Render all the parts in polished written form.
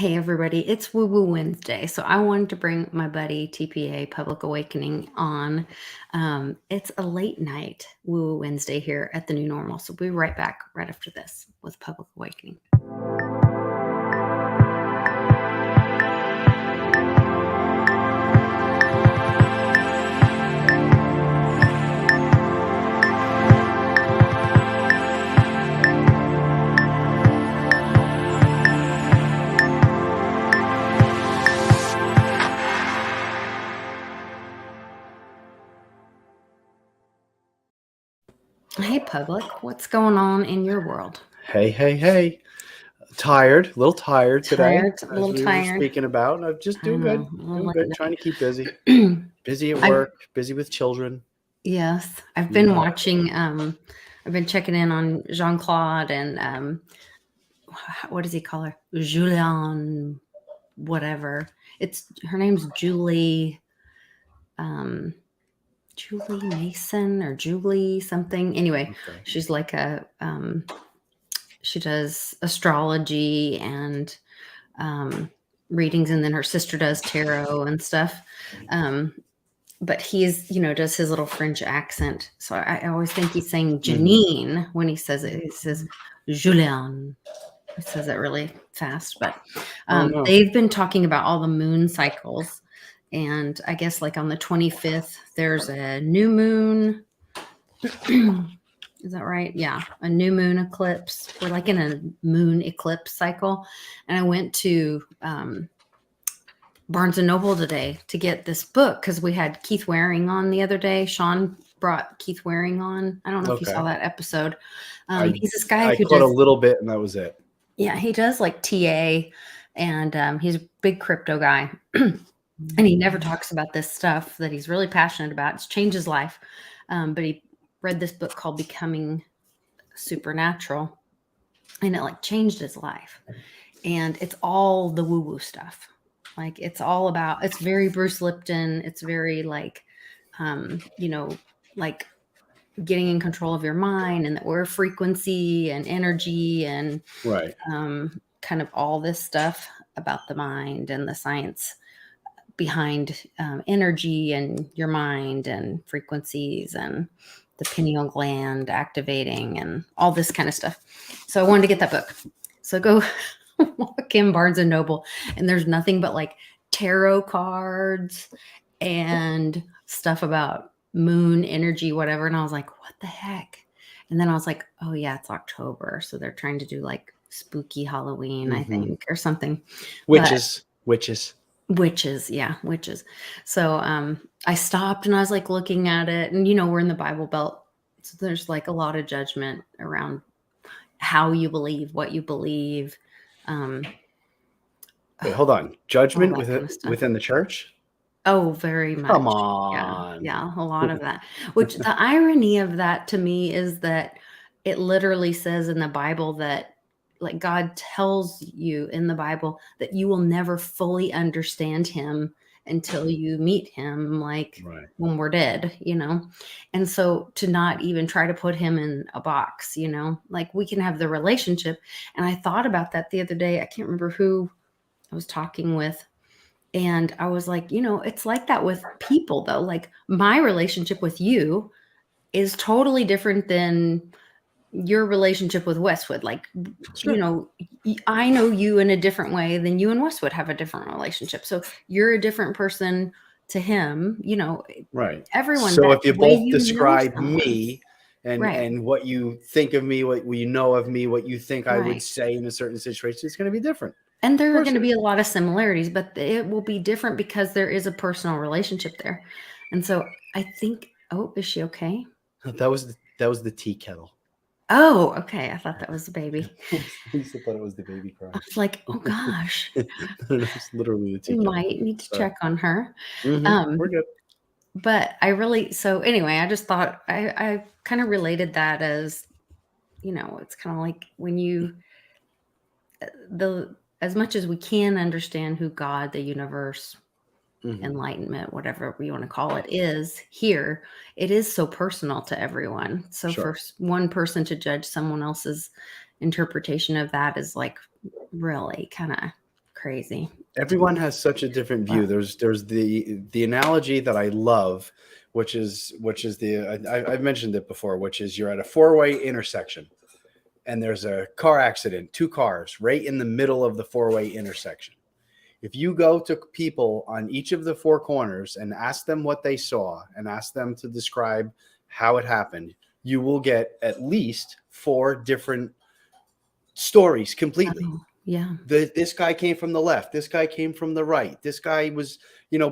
Hey everybody, it's WuJu Wednesday. So I wanted to bring my buddy TPA Public Awakening on. It's a late night WuJu Wednesday here at the New Normal. So we'll be right back right after this with Public Awakening. Hey Public, what's going on in your world? Hey. Tired, a little tired today. Tired, a little as we tired. were speaking about. I'm just doing good. Doing good. Trying to keep busy. Busy at work, busy with children. Yes. I've been watching, I've been checking in on Jean-Claude and what does he call her? Julian, whatever. Her name's Julie, Julie Mason or Julie something. Anyway, okay. She's like she does astrology and readings, and then her sister does tarot and stuff. But he's, does his little French accent. So I always think he's saying Janine when he says it. He says Julien. He says it really fast. But they've been talking about all the moon cycles. And I guess like on the 25th, there's a new moon. Is that right? Yeah. A new moon eclipse. We're like in a moon eclipse cycle. And I went to Barnes & Noble today to get this book because we had Keith Waring on the other day. Sean brought Keith Waring on. I don't know if you saw that episode. He's this guy who does a little bit and that was it. Yeah, he does like TA and he's a big crypto guy. And he never talks about this stuff that he's really passionate about. It's changed his life. But he read this book called Becoming Supernatural, and it like changed his life. And it's all the woo-woo stuff. Like it's all about, it's very Bruce Lipton. It's very like, like getting in control of your mind and that we're frequency and energy and kind of all this stuff about the mind and the science behind energy and your mind and frequencies and the pineal gland activating and all this kind of stuff. So I wanted to get that book. So go walk in Barnes & Noble and there's nothing but like tarot cards and stuff about moon energy, whatever. And I was like, what the heck? And then I was like, oh yeah, it's October. So they're trying to do like spooky Halloween, I think, or something. Witches. Yeah, witches. So I stopped and I was like looking at it, and we're in the Bible Belt, so there's like a lot of judgment around how you believe, what you believe. Wait, hold on. Judgment within the church? Oh, very much. Come on. Yeah, a lot of that. Which the irony of that to me is that it literally says in the Bible that like God tells you in the Bible that you will never fully understand him until you meet him, like when we're dead, And so to not even try to put him in a box, like we can have the relationship. And I thought about that the other day. I can't remember who I was talking with. And I was like, it's like that with people though. Like my relationship with you is totally different than your relationship with Westwood. Like, I know you in a different way than you and Westwood have a different relationship. So you're a different person to him, Right. Everyone. So if you both describe me and what you think of me, what you know of me, what you think I would say in a certain situation, it's going to be different. And there are going to be a lot of similarities, but it will be different because there is a personal relationship there. And so I think, is she okay? That was the tea kettle. Oh, okay. I thought that was the baby. Lisa thought it was the baby crying. I was like, oh gosh. It's literally the tea We kettle. might need to check on her. We're good. But so anyway, I just thought I kind of related that as, it's kind of like when as much as we can understand who God, the universe, enlightenment, whatever we want to call it, is here, it is so personal to everyone. So for one person to judge someone else's interpretation of that is like really kind of crazy. Everyone has such a different view. There's the analogy that I love, which is I've mentioned it before, which is you're at a 4-way intersection and there's a car accident, 2 cars right in the middle of the 4-way intersection. If you go to people on each of the 4 corners and ask them what they saw and ask them to describe how it happened, you will get at least 4 different stories completely. Oh, yeah. This guy came from the left. This guy came from the right. This guy was,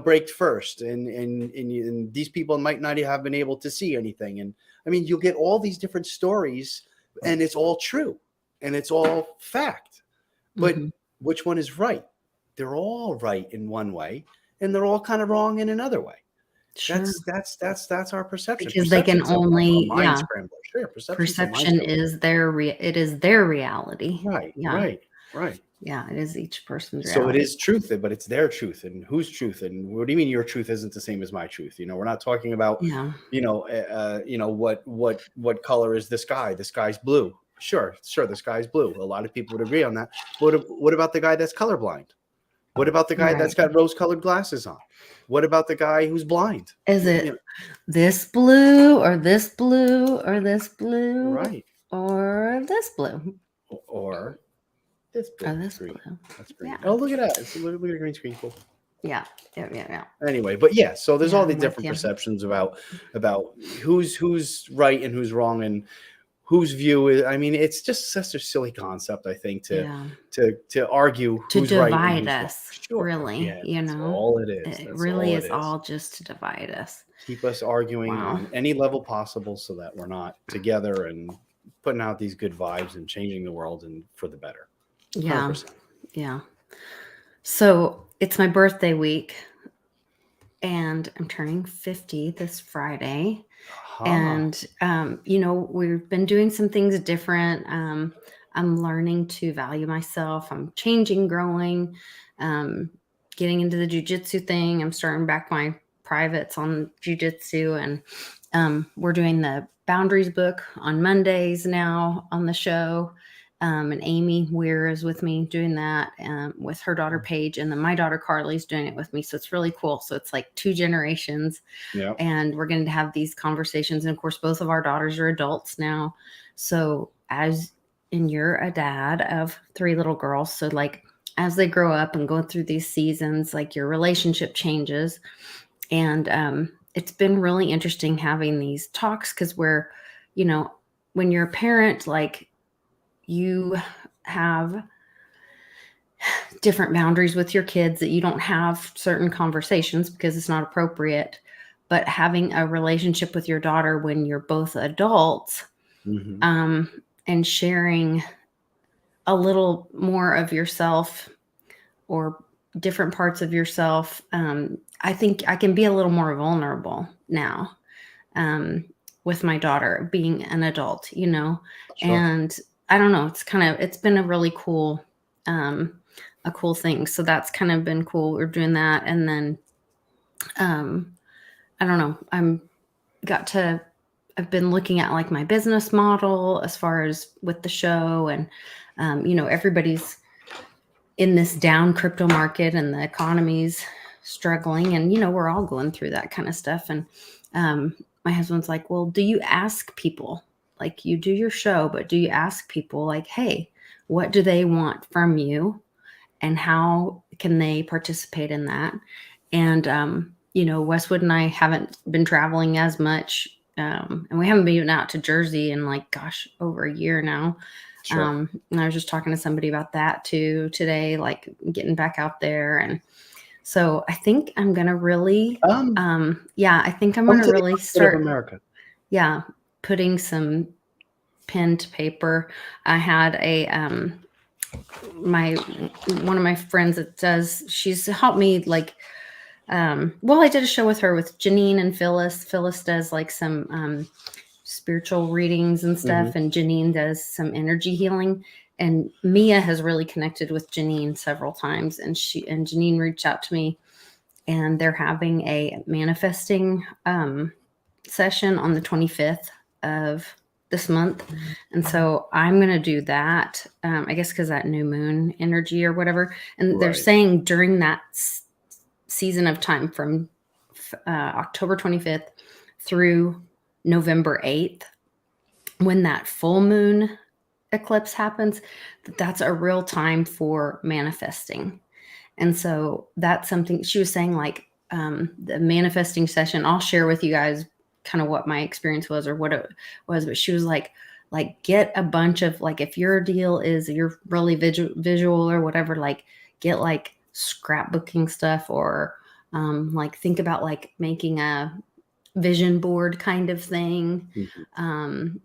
braked first. And these people might not have been able to see anything. And I mean, you'll get all these different stories and it's all true and it's all fact. But which one is right? They're all right in one way and they're all kind of wrong in another way. Sure. That's our perception. Because they can only, Sure, perception is their reality. Right. Yeah, it is each person's reality. So it is truth, but it's their truth. And whose truth? And what do you mean your truth isn't the same as my truth? We're not talking about, what color is the sky? The sky's blue. Sure, the sky's blue. A lot of people would agree on that. What about the guy that's colorblind? What about the guy that's got rose-colored glasses on? What about the guy who's blind? Is it this blue or this blue or this blue? Right. Or this blue? Or this blue. Or this blue. That's green. Yeah. Oh, look at that. Look at the green screen. Cool. Yeah. Anyway, but so there's all the different perceptions about who's right and who's wrong and whose view is. I mean, it's just such a silly concept, I think, to argue to who's divide right and us. Sure. Really, that's all it is. It really is all just to divide us. Keep us arguing on any level possible, so that we're not together and putting out these good vibes and changing the world and for the better. 100%. Yeah. So it's my birthday week, and I'm turning 50 this Friday. And, we've been doing some things different. I'm learning to value myself. I'm changing, growing, getting into the jujitsu thing. I'm starting back my privates on jujitsu, and we're doing the boundaries book on Mondays now on the show. And Amy Weir is with me doing that with her daughter Paige, and then my daughter Carly's doing it with me. So it's really cool. So it's like 2 generations, and we're going to have these conversations. And of course, both of our daughters are adults now. So you're a dad of 3 little girls. So like as they grow up and go through these seasons, like your relationship changes. And it's been really interesting having these talks because when you're a parent, like you have different boundaries with your kids that you don't have certain conversations because it's not appropriate. But having a relationship with your daughter when you're both adults, and sharing a little more of yourself or different parts of yourself, I think I can be a little more vulnerable now with my daughter being an adult, Sure. And I don't know. It's been a really cool, a cool thing. So that's kind of been cool. We're doing that. And then, I don't know. I've been looking at like my business model as far as with the show and, everybody's in this down crypto market and the economy's struggling and, we're all going through that kind of stuff. And, my husband's like, well, do you ask people? Like you do your show, but do you ask people like, hey, what do they want from you and how can they participate in that? And, Westwood and I haven't been traveling as much. And we haven't been out to Jersey in over a year now. Sure. And I was just talking to somebody about that too today, like getting back out there. And so I think I'm going to really, I think I'm going to really start America. Yeah. Putting some pen to paper. I had one of my friends she's helped me I did a show with her with Janine and Phyllis. Phyllis does like some spiritual readings and stuff, and Janine does some energy healing. And Mia has really connected with Janine several times, and Janine reached out to me, and they're having a manifesting session on the 25th of this month. And so I'm going to do that. I guess because that new moon energy or whatever. And they're Right. saying during that season of time from October 25th through November 8th, when that full moon eclipse happens, that's a real time for manifesting. And so that's something she was saying, like the manifesting session. I'll share with you guys kind of what my experience was or what it was. But she was like get a bunch of, like, if your deal is you're really visual or whatever, like get like scrapbooking stuff, or like think about like making a vision board kind of thing. Mhm.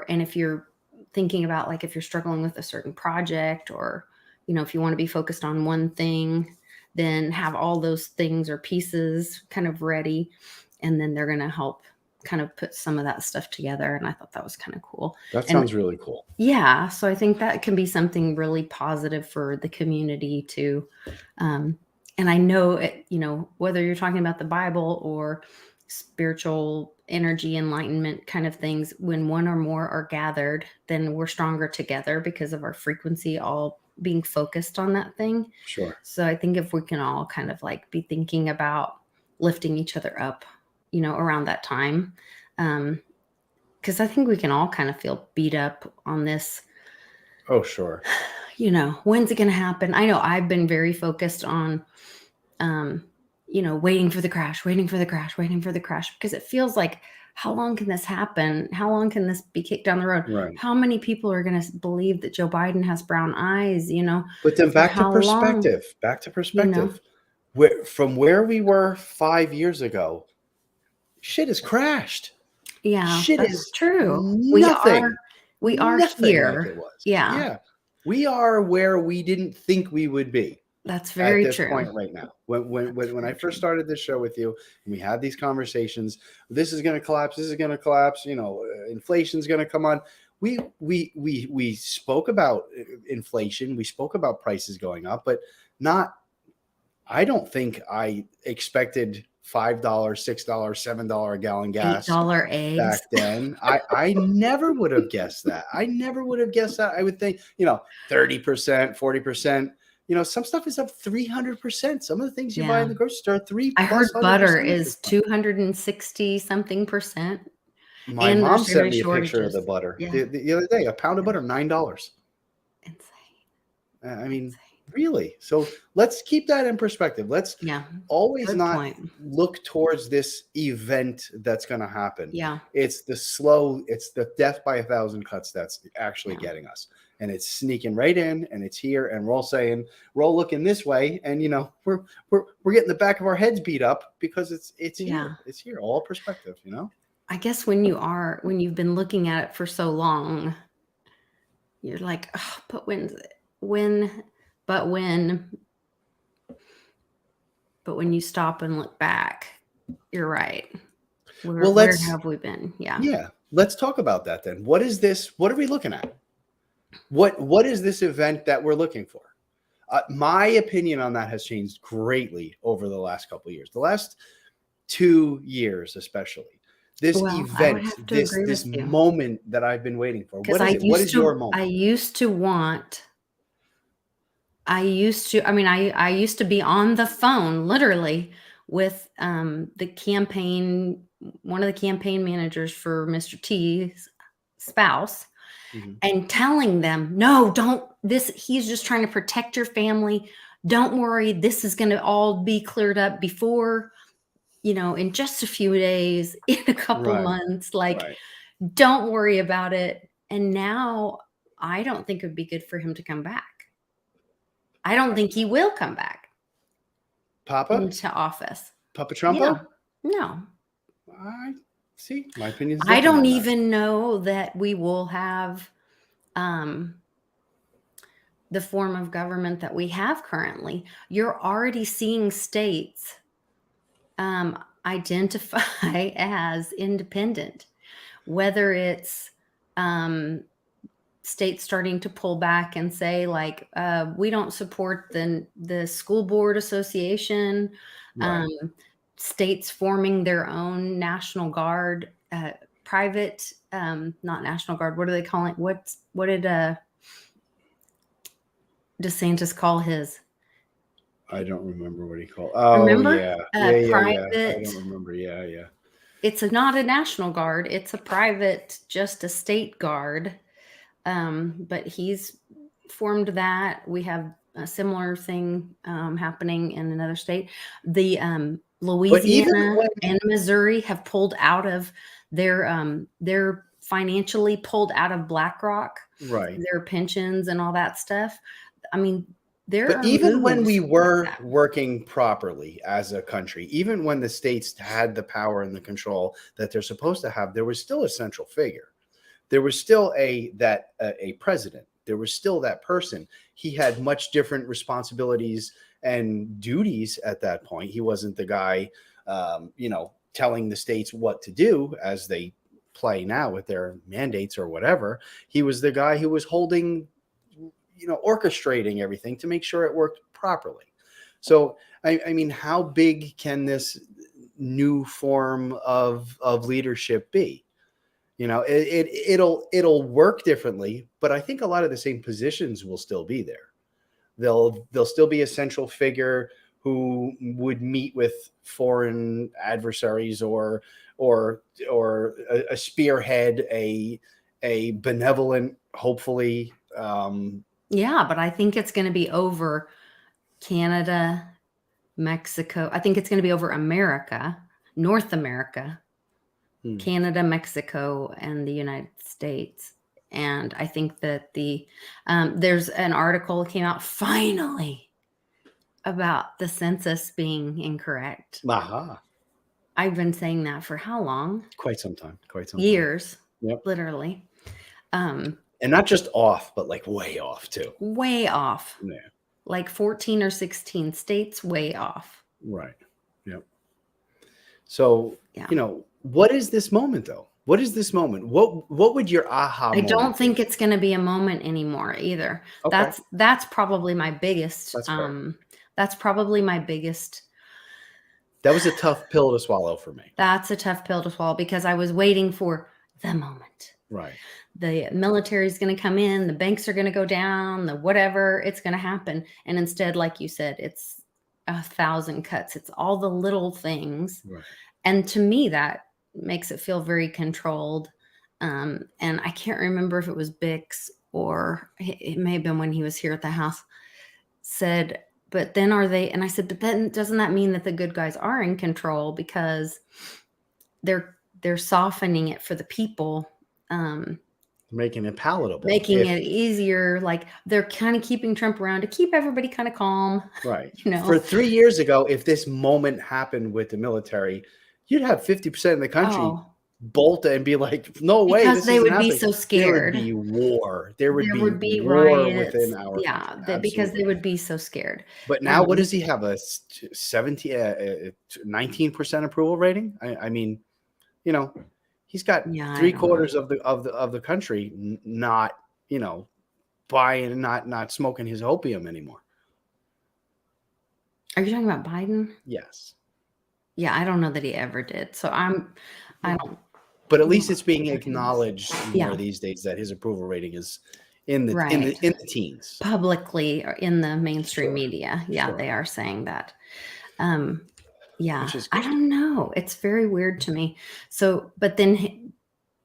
And if you're thinking about, like, if you're struggling with a certain project, or, you know, if you want to be focused on one thing, then have all those things or pieces kind of ready. And then they're going to help kind of put some of that stuff together. And I thought that was kind of cool. That And sounds really cool. yeah, so I think that can be something really positive for the community too. And I know it, you know, whether you're talking about the Bible or spiritual energy enlightenment kind of things, when one or more are gathered, then we're stronger together because of our frequency all being focused on that thing. Sure. So I think if we can all kind of like be thinking about lifting each other up, you know, around that time, because I think we can all kind of feel beat up on this. Oh, sure. You know, when's it going to happen? I know I've been very focused on, you know, waiting for the crash, because it feels like, how long can this happen? How long can this be kicked down the road? Right. How many people are going to believe that Joe Biden has brown eyes, you know? But then For back to how long, perspective. you know? From where we were 5 years ago, shit has crashed. Yeah, Shit that's is true. nothing like it Here. was. Yeah, Yeah. We are where we didn't think we would be that's at very this true. point right now. When I first started this show with you and we had these conversations, this is going to collapse, you know, inflation's going to come on. We spoke about inflation, we spoke about prices going up, but not, I don't think I expected $5, $6, $7 a gallon gas $8 eggs. back then. I never would have guessed that. I never would have guessed that. I would think, you know, 30%, 40%. You know, some stuff is up 300%. Some of the things you buy Yeah. in the grocery store, I heard 300% butter at this is point. 260 something percent. My And mom there's sent gonna be me a picture of the shortages. butter Yeah. the other day. A pound of butter, $9. Insane. I mean, Insane. really? So let's keep that in perspective. Let's Yeah. always Good not point. look towards this event that's going to happen. Yeah. It's the death by 1,000 cuts that's actually getting us. And it's sneaking right in, and it's here, and we're all looking this way, and you know, we're getting the back of our heads beat up because it's here. It's here, all perspective, you know? I guess when you've been looking at it for so long, you're like, oh, but when you stop and look back, you're right. Where have we been? Yeah. Let's talk about that then. What is this? What are we looking at? What is this event that we're looking for? My opinion on that has changed greatly over the last couple of years. The last 2 years, especially. This event, I would have to agree this with you. moment that I've been waiting for. Because What is it? What is your moment? I used to be on the phone literally with the campaign, one of the campaign managers for Mr. T's spouse, and telling them, no, he's just trying to protect your family. Don't worry, this is going to all be cleared up before, you know, in just a few days, in a couple months. Like, don't worry about it. And now I don't think it would be good for him to come back. I don't think he will come back into office. Papa Trumpo? Yeah. No. I see. My opinion is I don't even know that we will have the form of government that we have currently. You're already seeing states identify as independent, whether it's states starting to pull back and say, like, we don't support the school board association, states forming their own National Guard, private, not National Guard. What do they call it? What did DeSantis call his? I don't remember what he called. Oh Remember? yeah, yeah. I Private. don't remember. Yeah. It's not a National Guard. It's a private, just a state guard. But he's formed that. We have a similar thing happening in another state. The Louisiana and Missouri have pulled out of they're financially pulled out of BlackRock, right. their pensions and all that stuff. I mean, But even when we were working properly as a country, even when the states had the power and the control that they're supposed to have, there was still a central figure. There was still a president. There was still that person. He had much different responsibilities and duties at that point. He wasn't the guy, telling the states what to do as they play now with their mandates or whatever. He was the guy who was holding, orchestrating everything to make sure it worked properly. So, I mean, how big can this new form of leadership be? It'll work differently, but I think a lot of the same positions will still be there. There'll still be a central figure who would meet with foreign adversaries or a spearhead, a benevolent, hopefully. Yeah, but I think it's going to be over Canada, Mexico. I think it's going to be over America, North America, Canada, Mexico, and the United States. And I think that there's an article that came out finally about the census being incorrect. Aha. I've been saying that for how long? Quite some time. Years. Yep. Literally. And not just off, but like way off too. Way off. Yeah. Like 14 or 16 states way off. Right. Yep. So, what is this moment though? What is this moment? What would your aha moment I don't think it's going to be a moment anymore either. Okay. That's probably my biggest. That's probably my biggest. That was a tough pill to swallow for me. That's a tough pill to swallow because I was waiting for the moment. Right. The military is going to come in, the banks are going to go down, the whatever, it's going to happen. And instead, like you said, it's 1,000 cuts. It's all the little things. Right. And to me, that makes it feel very controlled. And I can't remember if it was Bix or it may have been when he was here at the house, said, but then are they? And I said, but then doesn't that mean that the good guys are in control because they're softening it for the people? Making it palatable, making it easier. Like they're kind of keeping Trump around to keep everybody kind of calm. Right. For 3 years ago, if this moment happened with the military, you'd have 50% of the country bolt and be like, no way. Because they would be so scared. There would be war. There would be war riots within our country. Because they would be so scared. But now what does he have? A 19% approval rating? I mean, he's got 3/4 of the country not, buying, not smoking his opium anymore. Are you talking about Biden? Yes. Yeah, I don't know that he ever did. So I don't. But at least it's being acknowledged more these days that his approval rating is in the teens. Publicly or in the mainstream media. Yeah, they are saying that. Yeah, I don't know. It's very weird to me. So, but then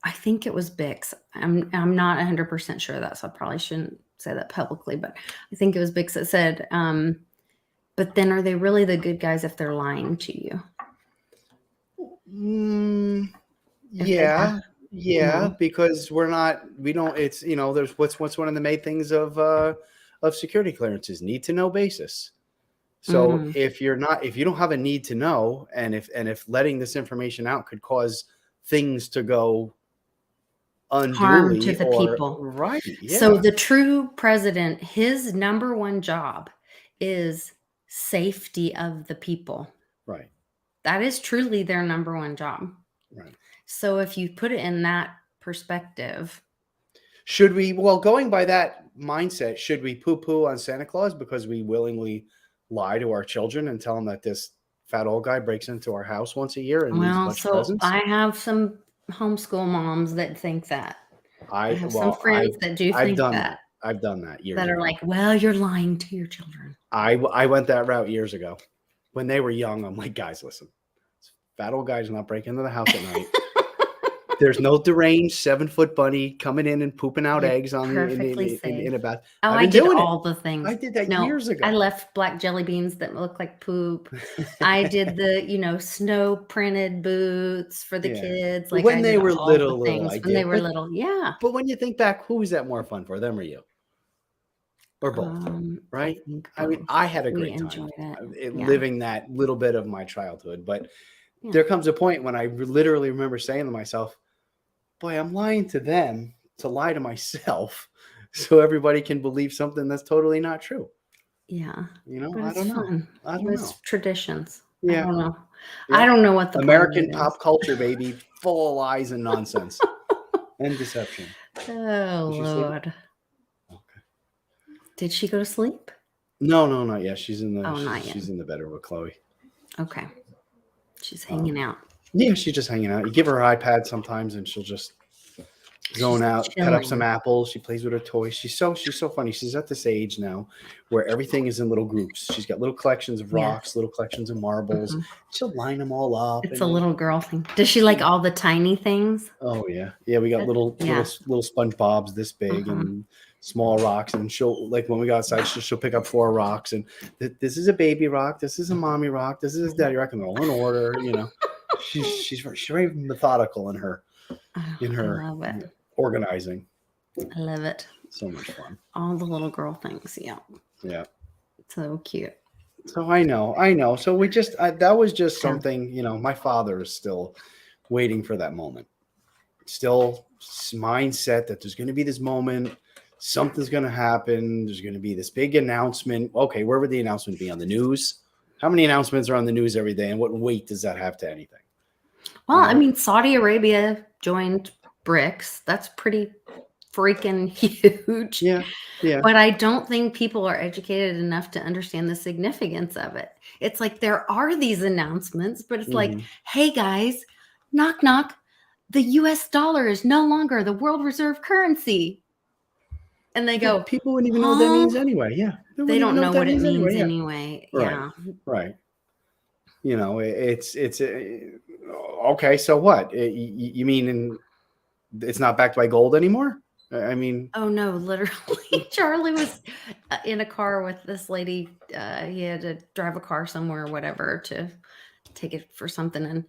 I think it was Bix. I'm not 100% sure of that, so I probably shouldn't say that publicly, but I think it was Bix that said, but then are they really the good guys if they're lying to you? Yeah, because it's, there's what's one of the main things of security clearances, need to know basis. So if you don't have a need to know, and if letting this information out could cause things to go unduly harm to the people. Right. Yeah. So the true president, his number one job is safety of the people. Right. That is truly their number one job. Right. So if you put it in that perspective, going by that mindset, should we poo-poo on Santa Claus because we willingly lie to our children and tell them that this fat old guy breaks into our house once a year and leaves a bunch of presents? I have some homeschool moms that think that. I I have some well, friends that do I've think done that, that. I've done that years that are ago. like, well, you're lying to your children. I went that route years ago when they were young. I'm like, guys, listen, fat old guys not break into the house at night. There's no deranged 7-foot bunny coming in and pooping out You're eggs on the perfectly safe. in a bath. Oh, I've I been did doing it. all the things. I did that No, years ago. I left black jelly beans that look like poop. I did the, snow printed boots for the Yeah. kids. Like When I they did were all the little, I things when they did. were little. Yeah. But when you think back, who was that more fun for, them or you? Or both, I right? think I mean, both. I had a We great time enjoyed it. Yeah. living that little bit of my childhood. But Yeah. there comes a point when I literally remember saying to myself, boy, I'm lying to them to lie to myself so everybody can believe something that's totally not true. Yeah. But I it's don't know. fun. I don't know. It's traditions. I Yeah. don't know. Yeah. I don't know what the point of American it is. pop culture, baby, full of lies and nonsense and deception. Oh, Did you sleep? Lord. Okay. Did she go to sleep? No, not yet. She's in the Not she's yet. in the bedroom with Chloe. Okay. She's hanging out. Yeah, she's just hanging out. You give her her iPad sometimes, and she'll just zone out, cut up some chilling. apples. She plays with her toys. She's so funny. She's at this age now where everything is in little groups. She's got little collections of rocks, little collections of marbles. Mhm. She'll line them all up. It's a little girl thing. Does she like all the tiny things? Oh yeah, we got little Yeah. little SpongeBob's this big and small rocks, and she'll like when we go outside, she'll pick up 4 rocks, and this is a baby rock, this is a mommy rock, this is a daddy rock, and they're all in order. She's very methodical in her Oh, I love it. organizing. I love it. So much fun. All the little girl things. Yeah. Yeah. So cute. So I know. So we just that was just something. My father is still waiting for that moment. Still mindset that there's going to be this moment, something's going to happen. There's going to be this big announcement. Okay, where would the announcement be? On the news? How many announcements are on the news every day, and what weight does that have to anything? Well, I mean, Saudi Arabia joined BRICS. That's pretty freaking huge. Yeah. But I don't think people are educated enough to understand the significance of it. It's like there are these announcements, but it's like, hey guys, knock knock, the US dollar is no longer the world reserve currency. And they go, people wouldn't even know what that means anyway. Yeah. They don't know what it means anyway. Yeah. Right. It's okay. So what? You mean it's not backed by gold anymore? I mean, oh no, literally, Charlie was in a car with this lady. He had to drive a car somewhere or whatever to take it for something, and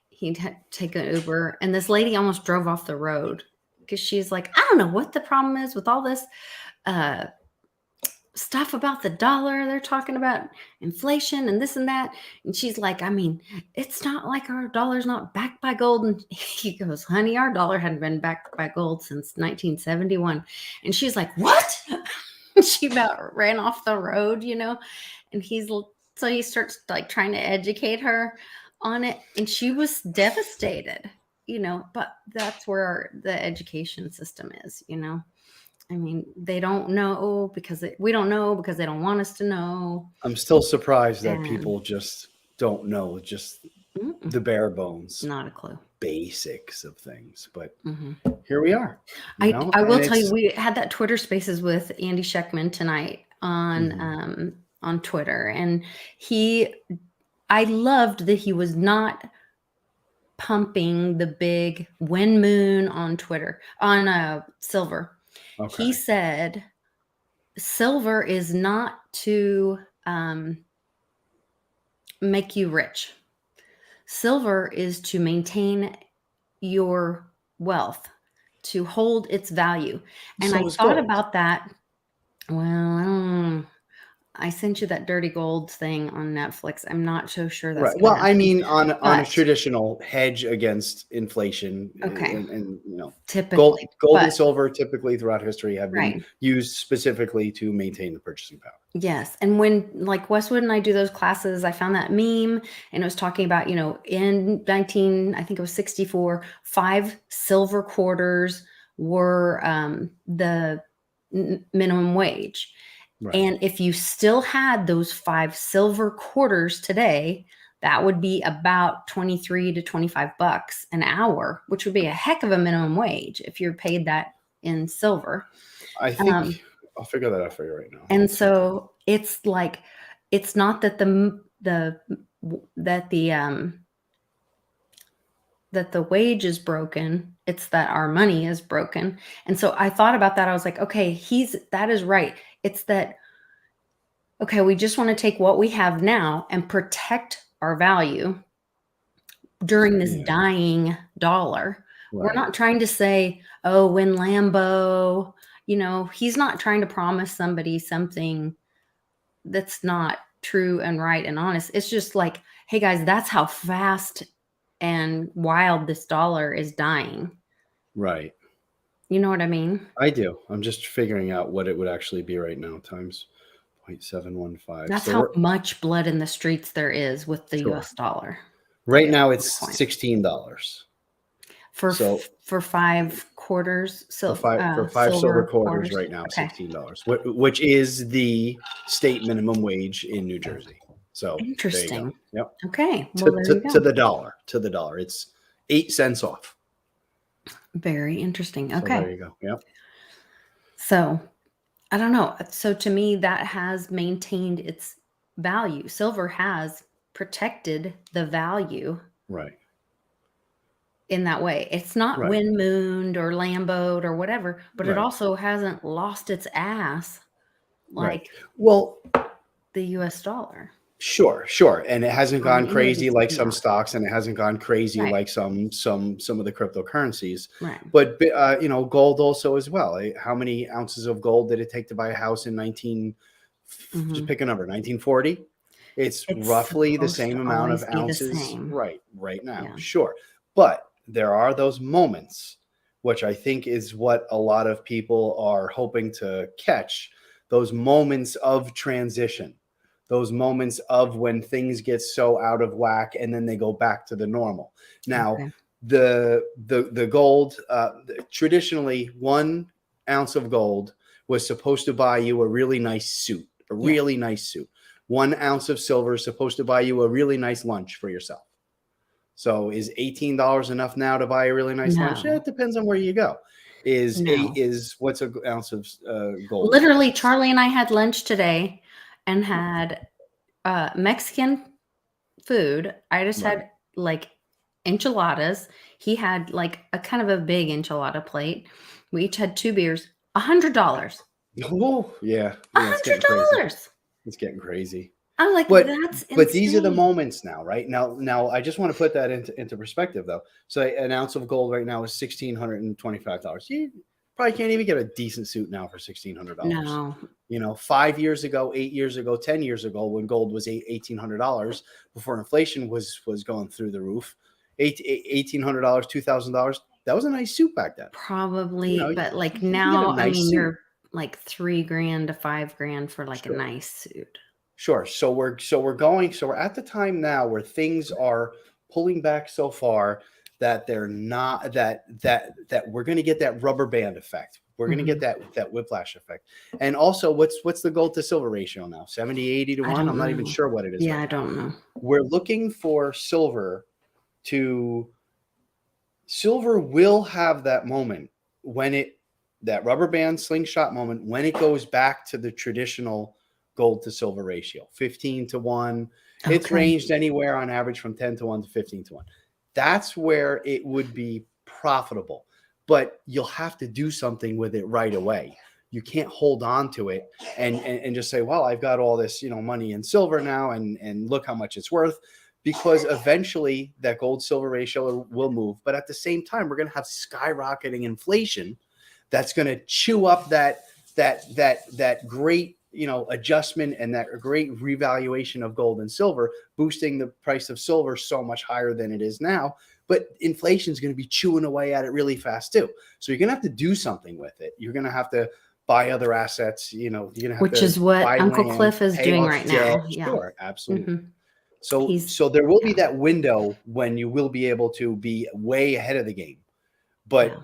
he'd had to take an Uber, and this lady almost drove off the road because she's like, I don't know what the problem is with all this stuff about the dollar. They're talking about inflation and this and that. And she's like, I mean, it's not like our dollar's not backed by gold. And he goes, honey, our dollar hadn't been backed by gold since 1971. And she's like, what? She about ran off the road, and so he starts like trying to educate her on it. And she was devastated, but that's where the education system is, I mean, they don't know because we don't know because they don't want us to know. I'm still surprised that people just don't know just the bare bones. Not a clue. Basics of things. But here we are. I will tell you, we had that Twitter Spaces with Andy Scheckman tonight on Twitter. And I loved that he was not pumping the big wind moon on Twitter, on silver. Okay. He said, silver is not to make you rich. Silver is to maintain your wealth, to hold its value. And I thought about that. Well, I sent you that Dirty Gold thing on Netflix. I'm not so sure that's right. Well, I mean, on a traditional hedge against inflation, okay, and typically gold and silver typically throughout history have been used specifically to maintain the purchasing power. Yes, and when like Westwood and I do those classes, I found that meme, and it was talking about in I think it was 64, 5 silver quarters were the minimum wage. Right. And if you still had those 5 silver quarters today, that would be about 23 to 25 bucks an hour, which would be a heck of a minimum wage if you're paid that in silver. I think I'll figure that out for you right now. And so it's like, it's not that that the wage is broken, it's that our money is broken. And so I thought about that. I was like, okay, that is right. It's that, okay, we just want to take what we have now and protect our value during this dying dollar. Right. We're not trying to say, oh, when Lambo, he's not trying to promise somebody something that's not true and right and honest. It's just like, hey guys, that's how fast and wild this dollar is dying. Right. You know what I mean? I do. I'm just figuring out what it would actually be right now times 0.715. That's so how much blood in the streets there is with the Sure. US dollar. Right now it's $16 for 5 quarters. So for five silver quarters right now, okay. $16, which is the state minimum wage in New Jersey. So interesting. There you go. Yep. Okay. Well, to the dollar. It's 8 cents off. Very interesting. Okay. So there you go. Yep. So I don't know. So to me, that has maintained its value. Silver has protected the value. Right. In that way. It's not Right. wind mooned or Lamboed or whatever, but Right. it also hasn't lost its ass like the US dollar. Sure. And it hasn't gone crazy like some stocks, and it hasn't gone crazy like some of the cryptocurrencies. Right. But gold also as well. How many ounces of gold did it take to buy a house in just pick a number, 1940? It's roughly the same amount of ounces right now. Yeah. Sure. But there are those moments, which I think is what a lot of people are hoping to catch, those moments of transition, those moments of when things get so out of whack and then they go back to the normal. Now, the gold, traditionally 1 ounce of gold was supposed to buy you a really nice suit, nice suit. 1 ounce of silver is supposed to buy you a really nice lunch for yourself. So is $18 enough now to buy a really nice lunch? Yeah, it depends on where you go. What's an ounce of gold? Literally, Charlie and I had lunch today and had Mexican food. I just had like enchiladas. He had like a kind of a big enchilada plate. We each had 2 beers. $100. Oh yeah, $100. It's getting crazy. I'm like, that's insane. But these are the moments now, right? Now I just want to put that into perspective, though. So an ounce of gold right now is $1,625. You probably can't even get a decent suit now for $1,600. No. 5 years ago, 8 years ago, 10 years ago, when gold was $1,800 before inflation was going through the roof, $1,800, $2,000. That was a nice suit back then. Probably, but like now, I mean, you're like $3,000 to $5,000 for like a nice suit. Sure. So we're at the time now where things are pulling back so far that they're not that we're going to get that rubber band effect. We're going to get that whiplash effect. And also, what's the gold to silver ratio now? 70, 80 to 1? I'm not even sure what it is. Yeah, I don't know. We're looking for silver will have that moment when that rubber band slingshot moment when it goes back to the traditional gold to silver ratio, 15 to 1. Okay. It's ranged anywhere on average from 10 to 1 to 15 to 1. That's where it would be profitable, but you'll have to do something with it right away. You can't hold on to it and just say, well, I've got all this, money in silver now and look how much it's worth, because eventually that gold silver ratio will move. But at the same time, we're going to have skyrocketing inflation that's going to chew up that great adjustment and that great revaluation of gold and silver, boosting the price of silver so much higher than it is now. But inflation is going to be chewing away at it really fast too. So you're going to have to do something with it. You're going to have to buy other assets. You're going to have which is what Uncle Cliff is doing right now. Yeah. Sure, absolutely. So there will be that window when you will be able to be way ahead of the game, but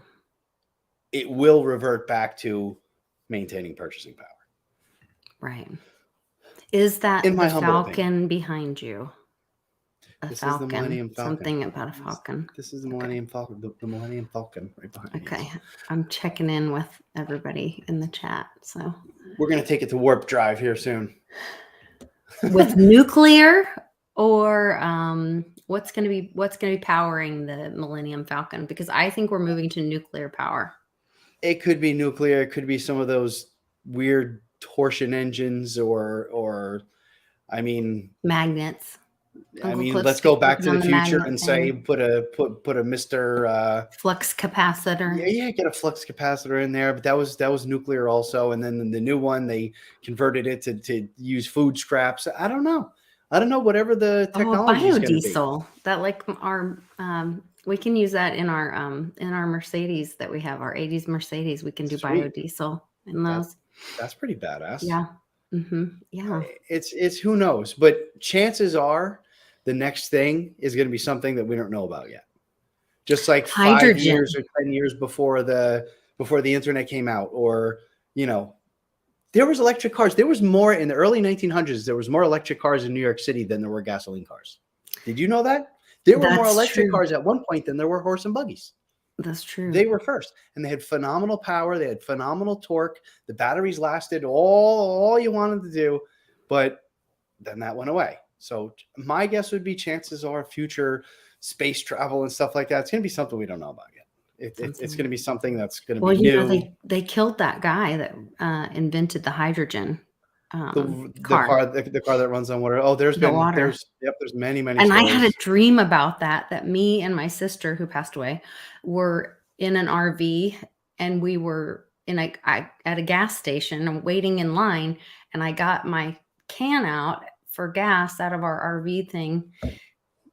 it will revert back to maintaining purchasing power. Right. Is that the Falcon behind you? A This is the falcon. Millennium Falcon. Something about a falcon. This is the Okay. Millennium Falcon. The Millennium Falcon right behind me. Okay. I'm checking in with everybody in the chat. So We're gonna take it to warp drive here soon. with nuclear or what's gonna be powering the Millennium Falcon? Because I think we're moving to nuclear power. It could be nuclear. It could be some of those weird torsion engines, or I mean, Magnets. let's go back to the future and say put a Mr. Flux capacitor. Yeah, get a flux capacitor in there. But that was nuclear also. And then the new one, they converted it to use food scraps. I don't know. Whatever the technology is going to be. Biodiesel. That like our we can use that in our Mercedes that we have, our 80s Mercedes. We can do biodiesel in those. That's pretty badass. Yeah. Mm-hmm. Yeah. It's who knows, but chances are the next thing is going to be something that we don't know about yet. Just like hydrogen. 5 years or 10 years before the internet came out, or there was electric cars. There was more in the early 1900s. There was more electric cars in New York City than there were gasoline cars. Did you know that? There were more electric cars at one point than there were horse and buggies. That's true. They were first, and they had phenomenal power. They had phenomenal torque. The batteries lasted all you wanted to do, but then that went away. So my guess would be chances are future space travel and stuff like that, it's going to be something we don't know about yet. It's going to be something that's going to be new. They killed that guy that invented the hydrogen the car that runs on water. Oh, there's many and stories. I had a dream about that me and my sister, who passed away, were in an RV, and we were at a gas station and waiting in line, and I got my can out for gas out of our RV thing,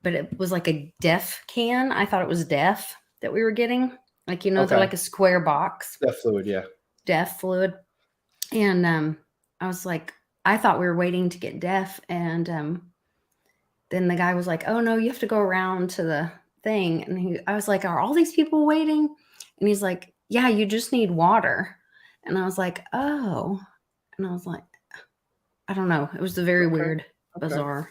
but it was like a DEF can. I thought it was DEF that we were getting, like they're like a square box. DEF fluid, yeah. DEF fluid. And I was like, I thought we were waiting to get DEF, and then the guy was like, "Oh no, you have to go around to the thing." And I was like, "Are all these people waiting?" And he's like, "Yeah, you just need water." And I was like, "Oh," and I was like, I don't know. It was a very weird, bizarre.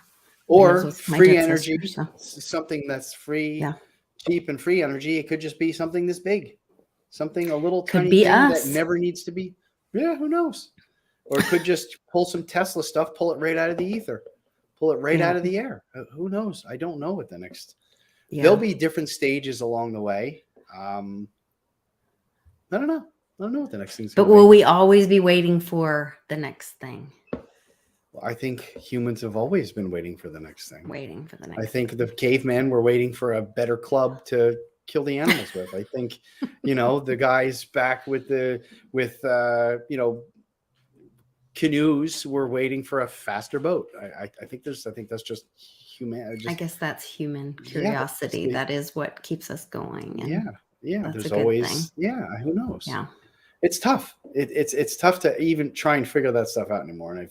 Or free energy, something that's free, cheap and free energy. It could just be something this big, something a little tiny thing that never needs to be. Yeah, who knows? Or it could just pull some Tesla stuff, pull it right out of the ether, pull it right out of the air. Who knows? I don't know what the next. Yeah. There'll be different stages along the way. I don't know. I don't know what the next thing's. But will we always be waiting for the next thing? Well, I think humans have always been waiting for the next thing. I think the cavemen were waiting for a better club to kill the animals with. I think, the guys back with canoes were waiting for a faster boat. I think that's just human. I guess that's human curiosity. Yeah, that is what keeps us going. And there's always who knows? Yeah, it's tough. It's tough to even try and figure that stuff out anymore. And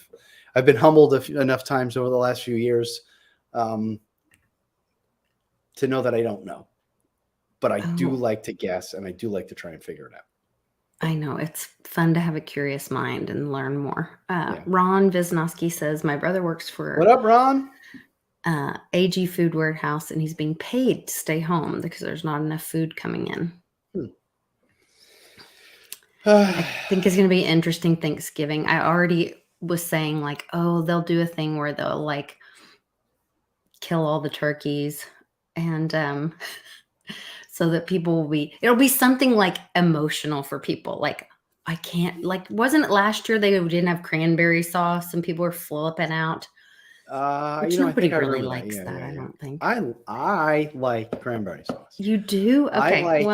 I've been humbled enough times over the last few years to know that I don't know, but I do like to guess, and I do like to try and figure it out. I know it's fun to have a curious mind and learn more. Ron Wisnowski says, my brother works for what up, Ron? AG Food Warehouse, and he's being paid to stay home because there's not enough food coming in. I think it's going to be an interesting Thanksgiving. I already was saying they'll do a thing where they'll kill all the turkeys, and so that people it'll be something emotional for people. I can't, wasn't it last year they didn't have cranberry sauce and people were flipping out? Nobody really likes that. I don't think. I like cranberry sauce. You do? Okay.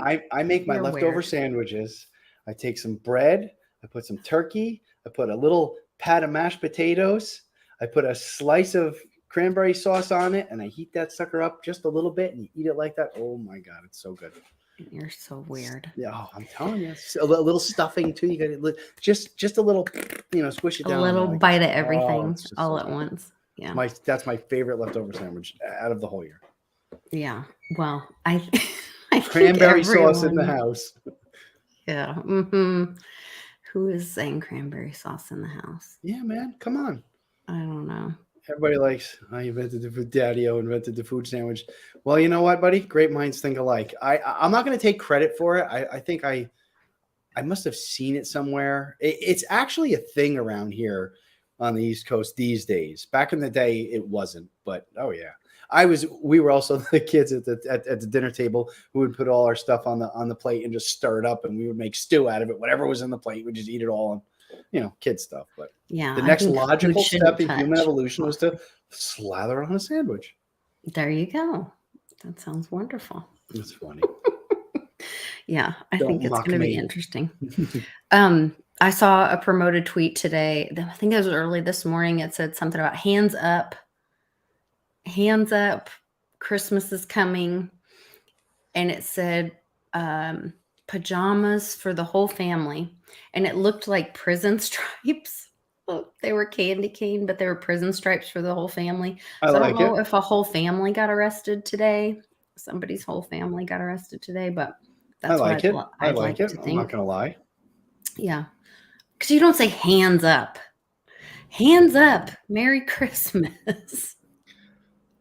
I make my leftover sandwiches. I take some bread, I put some turkey, I put a little pat of mashed potatoes, I put a slice of cranberry sauce on it, and I heat that sucker up just a little bit, and you eat it like that. Oh my God, it's so good. You're so weird. Yeah, I'm telling you, a little stuffing too. You got just a little, squish it down. A little bite of everything all at once. Yeah, that's my favorite leftover sandwich out of the whole year. Yeah, well, I cranberry sauce in the house. Yeah. Mm-hmm. Who is saying cranberry sauce in the house? Yeah, man, come on. I don't know. Everybody likes, I invented the food. Daddy-O invented the food sandwich. Well, you know what, buddy? Great minds think alike. I'm not going to take credit for it. I think I must have seen it somewhere. It's actually a thing around here on the East Coast these days. Back in the day, it wasn't. But oh yeah, we were also the kids at the dinner table who would put all our stuff on the plate and just stir it up, and we would make stew out of it. Whatever was in the plate, we'd just eat it all, and kid stuff. But Yeah, the I next think food logical step shouldn't in human touch. evolution was to slather it on a sandwich. There you go. That sounds wonderful. That's funny. Yeah, I Don't think it's mock going to be me. interesting. I saw a promoted tweet today. I think it was early this morning. It said something about hands up, Christmas is coming. And it said pajamas for the whole family. And it looked like prison stripes. They were candy cane, but they were prison stripes for the whole family. I So I like don't know it. if a whole family got arrested today. Somebody's whole family got arrested today, but I that's like what it. I'd like to I'm not think. going to lie. Yeah. Because you don't say hands up. Hands up. Merry Christmas.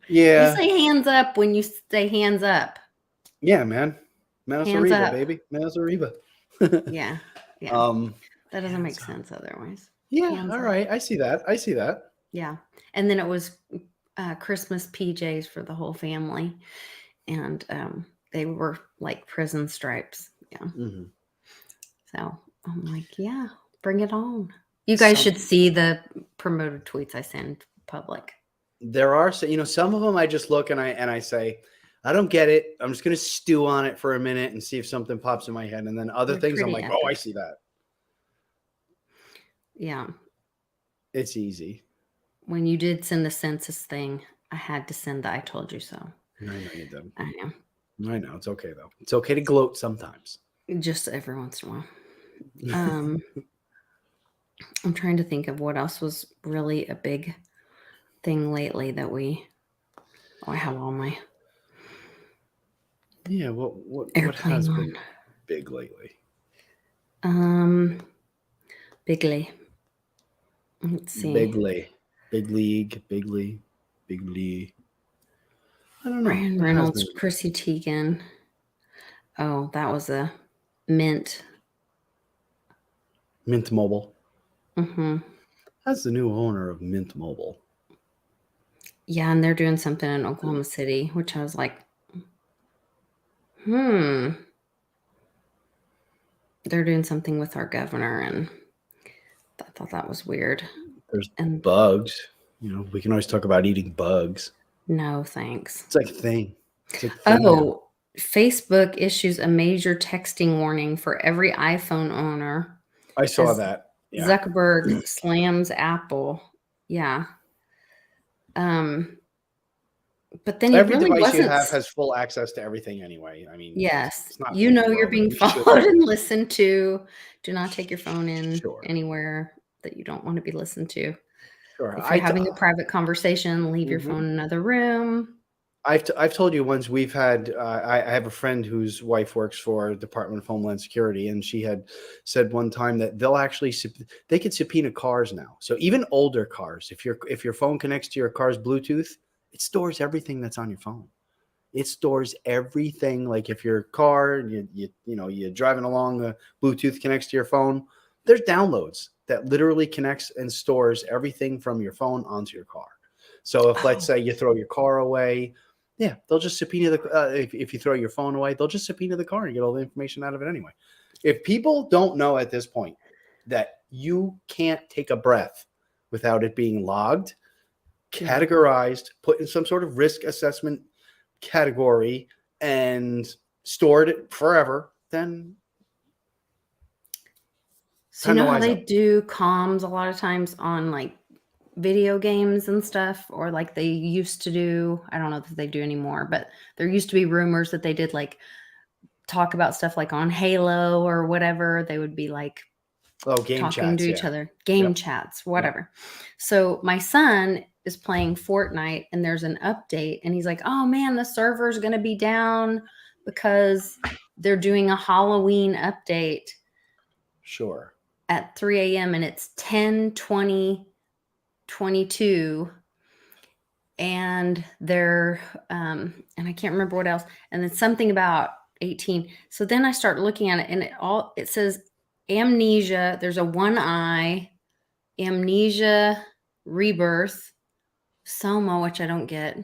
Yeah. You say hands up when you say hands up. Yeah, man. Menos Hands Arriba, up. baby. Menos Arriba. Yeah. That doesn't make sense otherwise. Yeah. Hands All up. right. I see that. Yeah. And then it was Christmas PJs for the whole family. And they were like prison stripes. Yeah. Mm-hmm. So I'm like, yeah, bring it on. You guys should see the promoted tweets I send public. There are, some of them I just look and I say, I don't get it. I'm just going to stew on it for a minute and see if something pops in my head. And then other things I'm like, epic. oh, I see that. Yeah. It's easy. When you did send the census thing, I had to send the I told you so. I know you did. I know. I know. It's okay, though. It's okay to gloat sometimes. Just every once in a while. I'm trying to think of what else was really a big thing lately that I have all my what has been big lately? Bigly. Let's see. Big league. I don't know. Ryan Reynolds, Chrissy Teigen. Oh, that was a Mint Mobile. Mm-hmm. That's the new owner of Mint Mobile. Yeah, and they're doing something in Oklahoma City, which I was like, They're doing something with our governor, and I thought that was weird. There's bugs. We can always talk about eating bugs. No, thanks. It's like a thing. Facebook issues a major texting warning for every iPhone owner. I saw that. Yeah. Zuckerberg slams Apple. Yeah. But then every device you have has full access to everything anyway. I mean, yes, you're being followed and listened to. Do not take your phone in anywhere that you don't want to be listened to. Sure. If you're having a private conversation, leave your phone in another room. I've told you once we've had, I have a friend whose wife works for Department of Homeland Security, and she had said one time that they could subpoena cars now. So even older cars, if your phone connects to your car's Bluetooth, it stores everything that's on your phone. It stores everything. Like if your car, you're driving along, the Bluetooth connects to your phone, there's downloads that literally connects and stores everything from your phone onto your car. So if let's say you throw your car away, they'll just subpoena if you throw your phone away, they'll just subpoena the car and get all the information out of it anyway. If people don't know at this point that you can't take a breath without it being logged, categorized, put in some sort of risk assessment category, and stored forever, then so you know how they do comms a lot of times on like video games and stuff, or like they used to do. I don't know if they do anymore, but there used to be rumors that they did like talk about stuff like on Halo or whatever. They would be like talking to each other, chats, whatever. So my son is playing Fortnite and there's an update and he's like, oh man, the server's going to be down because they're doing a Halloween update. Sure. At 3 a.m. and it's 10:20. 22, and they're and I can't remember what else, and then something about 18. So then I start looking at it, and it says amnesia. There's a one eye, amnesia, rebirth, Soma, which I don't get,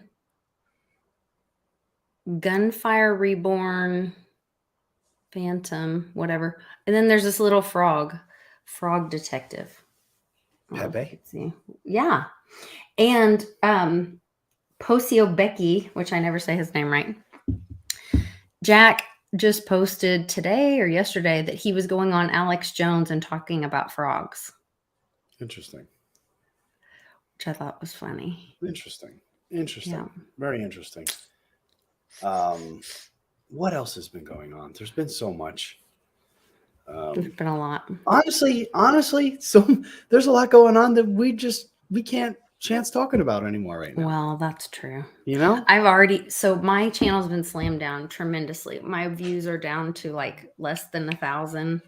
gunfire, reborn, phantom, whatever, and then there's this little frog detective. Pepe. Let's see. Yeah. And Posio Becky, which I never say his name right. Jack just posted today or yesterday that he was going on Alex Jones and talking about frogs. Interesting. Which I thought was funny. Interesting. Yeah. Very interesting. What else has been going on? There's been so much. There's been a lot. Honestly, so there's a lot going on that we can't chance talking about anymore right now. Well, that's true. You know? So my channel's been slammed down tremendously. My views are down to like less than 1,000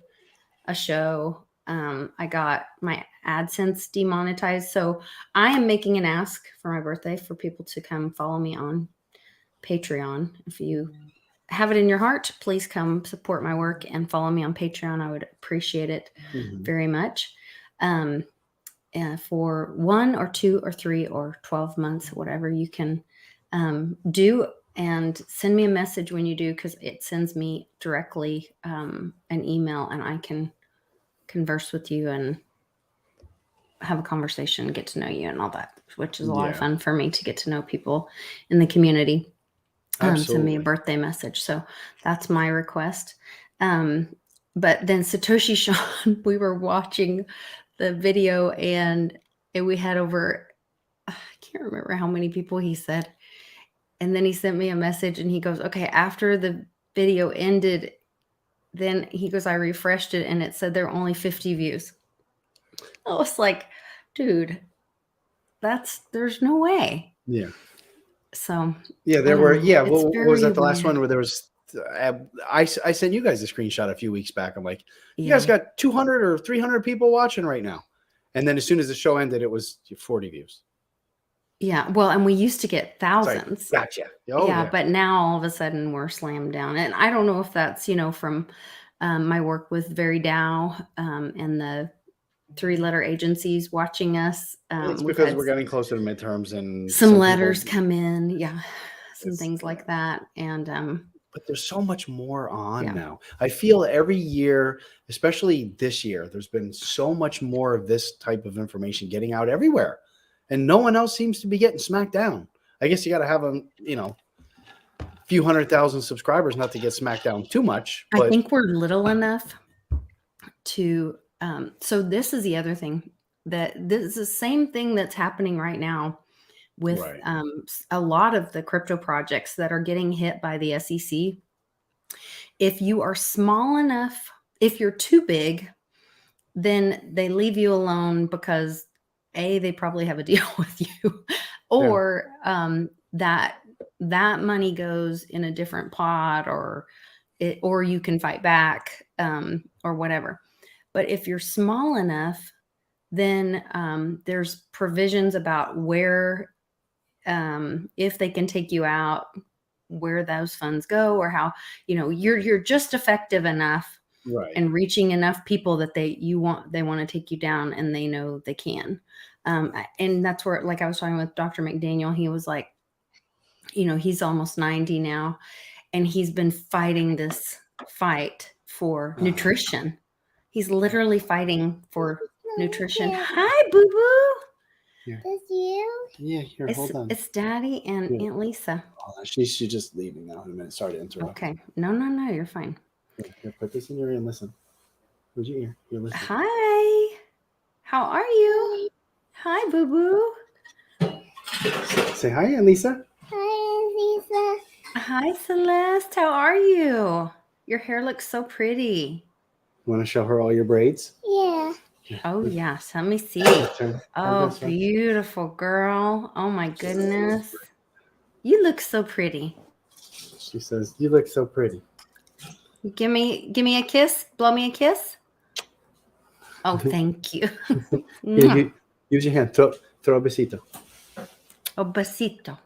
a show. I got my AdSense demonetized. So I am making an ask for my birthday for people to come follow me on Patreon. If you have it in your heart, please come support my work and follow me on Patreon. I would appreciate it very much. For 1 or 2 or 3 or 12 months, whatever you can do, and send me a message when you do, because it sends me directly an email, and I can converse with you and have a conversation, get to know you and all that, which is a lot of fun for me to get to know people in the community. Send me a birthday message. So that's my request. But then Satoshi Sean, we were watching the video, and we had over, I can't remember how many people he said. And then he sent me a message, and he goes, okay, after the video ended, then he goes, I refreshed it, and it said there were only 50 views. I was like, dude, there's no way. Yeah. So yeah, there were. Yeah, what was that? The last one where there was. I sent you guys a screenshot a few weeks back. I'm like, you guys got 200 or 300 people watching right now, and then as soon as the show ended, it was 40 views. Yeah, well, and we used to get thousands. Sorry. Gotcha. Yeah, but now all of a sudden we're slammed down, and I don't know if that's from my work with Very Dow and the 3-letter agencies watching us. It's because we're getting closer to midterms, and some letters come in, some things like that, and but there's so much more on now. I feel every year, especially this year, there's been so much more of this type of information getting out everywhere, and no one else seems to be getting smacked down. I guess you got to have a few 100,000 subscribers not to get smacked down too much. But I think we're little enough to. So this is the other thing, that this is the same thing that's happening right now with a lot of the crypto projects that are getting hit by the SEC. If you are small enough, if you're too big, then they leave you alone because they probably have a deal with you, or that money goes in a different pot, or you can fight back, or whatever. But if you're small enough, then there's provisions about where, if they can take you out, where those funds go, or how, you're just effective enough and reaching enough people that they want to take you down, and they know they can. And that's where, like I was talking with Dr. McDaniel, he was like, he's almost 90 now, and he's been fighting this fight for nutrition. He's literally fighting for nutrition. Hi, Boo Boo. Is you? Yeah, here, hold on. It's Daddy and Aunt Lisa. She's just leaving now in a minute. Sorry to interrupt. Okay. No, you're fine. Here, put this in your ear and listen. Where's your ear? Here, listen. Hi. How are you? Hi, Boo Boo. Say hi, Aunt Lisa. Hi, Lisa. Hi, Celeste. How are you? Your hair looks so pretty. Want to show her all your braids? Yeah. Oh, yes. Let me see. Oh, beautiful girl. Oh, my goodness. You look so pretty. She says, you look so pretty. Give me a kiss. Blow me a kiss. Oh, thank you. Use your hand. Throw a besito. Oh, besito.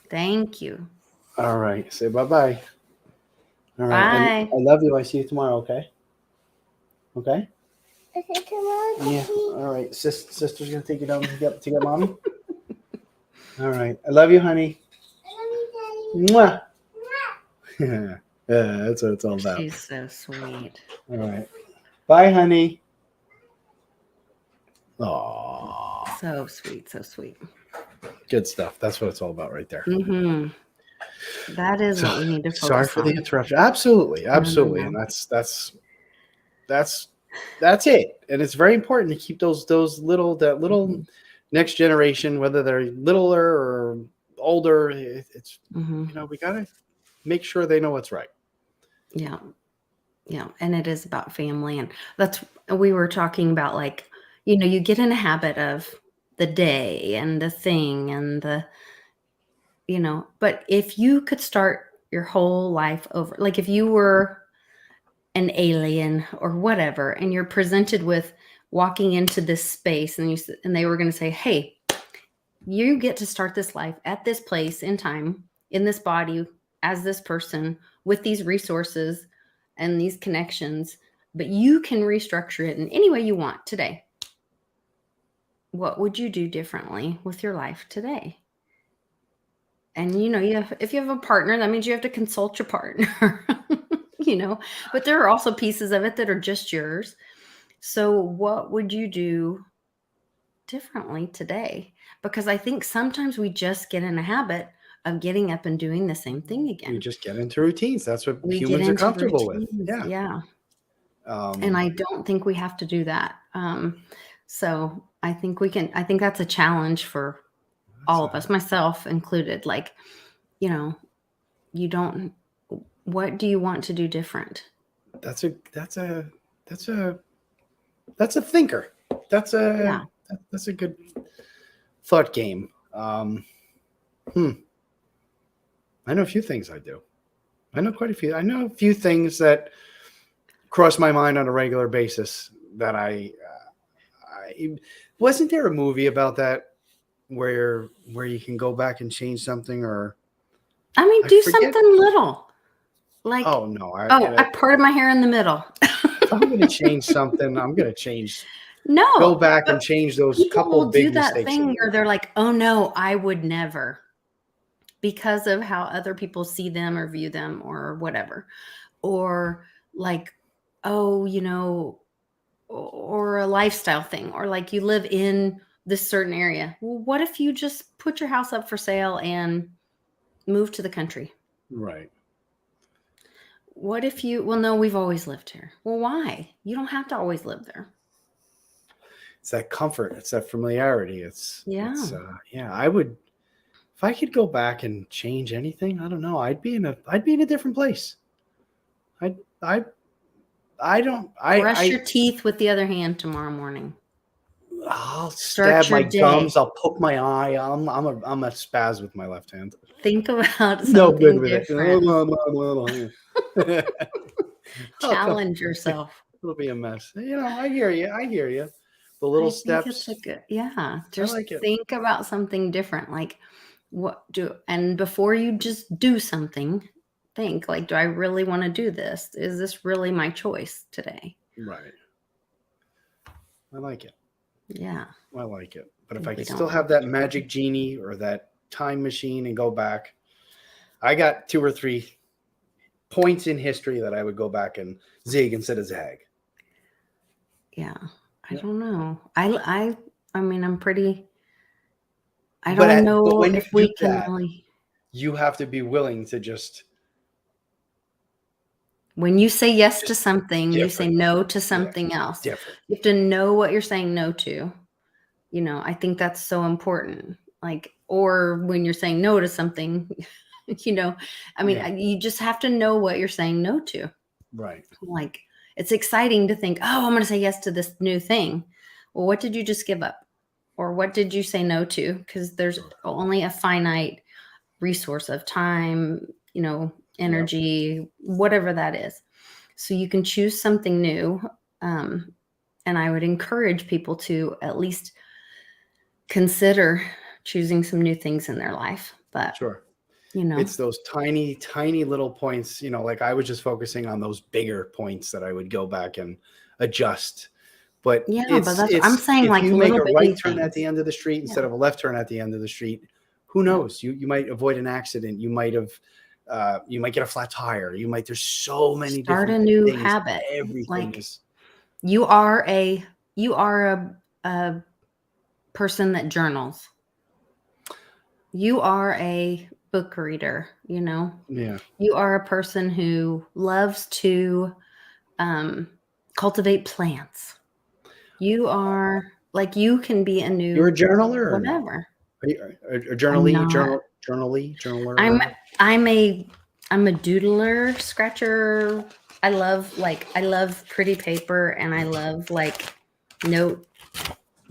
Thank you. All right. Say bye-bye. All right. And Bye. I love you. I see you tomorrow, okay? Okay? Okay, tomorrow, Yeah. Daddy. All right. Sister's going to take you down to get mommy. All right. I love you, honey. I love you, Daddy. Mwah. Yeah, that's what it's all about. She's so sweet. All right. Bye, honey. Aww. So sweet. So sweet. Good stuff. That's what it's all about right there. Mm-hmm. That is what we need to focus Sorry for on. the interruption. Absolutely. Absolutely. No. And that's it. And it's very important to keep those little next generation, whether they're littler or older, it's we got to make sure they know what's right. Yeah. Yeah. And it is about family. And we were talking about, like, you get in a habit of the day and the thing and but if you could start your whole life over, like if you were an alien or whatever, and you're presented with walking into this space and they were going to say, hey, you get to start this life at this place in time, in this body, as this person, with these resources and these connections, but you can restructure it in any way you want today. What would you do differently with your life today? And if you have a partner, that means you have to consult your partner. But there are also pieces of it that are just yours. So what would you do differently today? Because I think sometimes we just get in a habit of getting up and doing the same thing again. You just get into routines. That's what We humans get are into comfortable routines. with. Yeah. And I don't think we have to do that. So I think that's a challenge for all of us, myself included. Like, what do you want to do different? That's a thinker. That's a good thought game. I know a few things I do. I know quite a few. I know a few things that cross my mind on a regular basis that I wasn't there a movie about that where you can go back and change something, or do something little. Like, oh no, I parted my hair in the middle. If I'm going to change something, I'm going to change. No, go back and change those couple big mistakes. People do that thing where they're like, "Oh no, I would never," because of how other people see them or view them or whatever, or like, oh, or a lifestyle thing, or like you live in this certain area. Well, what if you just put your house up for sale and move to the country? Right. What if no, we've always lived here. Well, why? You don't have to always live there. It's that comfort. It's that familiarity. I would, if I could go back and change anything, I don't know. I'd be in a different place. Brush your teeth with the other hand tomorrow morning. I'll stab my gums. I'll poke my eye. I'm a spaz with my left hand. Think about something different. Challenge yourself. It'll be a mess. I hear you. The little steps. Just think about something different. Like, and before you just do something, think like, do I really want to do this? Is this really my choice today? Right. I like it. Yeah. I like it. But if I could still have that magic genie or that time machine and go back, I got 2 or 3 points in history that I would go back and zig instead of zag. Yeah. I don't know. I'm pretty. I don't know if we can really. You have to be willing to just. When you say yes to something, you say no to something else. Different. You have to know what you're saying no to. I think that's so important. Like, or when you're saying no to something, you just have to know what you're saying no to. Right. Like, it's exciting to think, oh, I'm going to say yes to this new thing. Well, what did you just give up? Or what did you say no to? Because there's only a finite resource of time, energy, whatever that is. So you can choose something new. And I would encourage people to at least consider choosing some new things in their life. But, Sure. you know, It's those tiny, tiny little points, like I was just focusing on those bigger points that I would go back and adjust. But yeah, but it's that's, I'm it's saying if like you make little a right bitty turn at the things. end of the street Yeah. instead of a left turn at the end of the street, who Yeah. knows? You might avoid an accident. You might get a flat tire. There's so many Start a different new things. habit. Everything Like is you are a person that journals. You are a book reader, yeah. You are a person who loves to cultivate plants. You are like you can be a You're a new journaler or no? whatever. Are you a I'm journaly, not. journaler, I'm whatever? I'm a I'm a doodler, scratcher. I love pretty paper and I love like note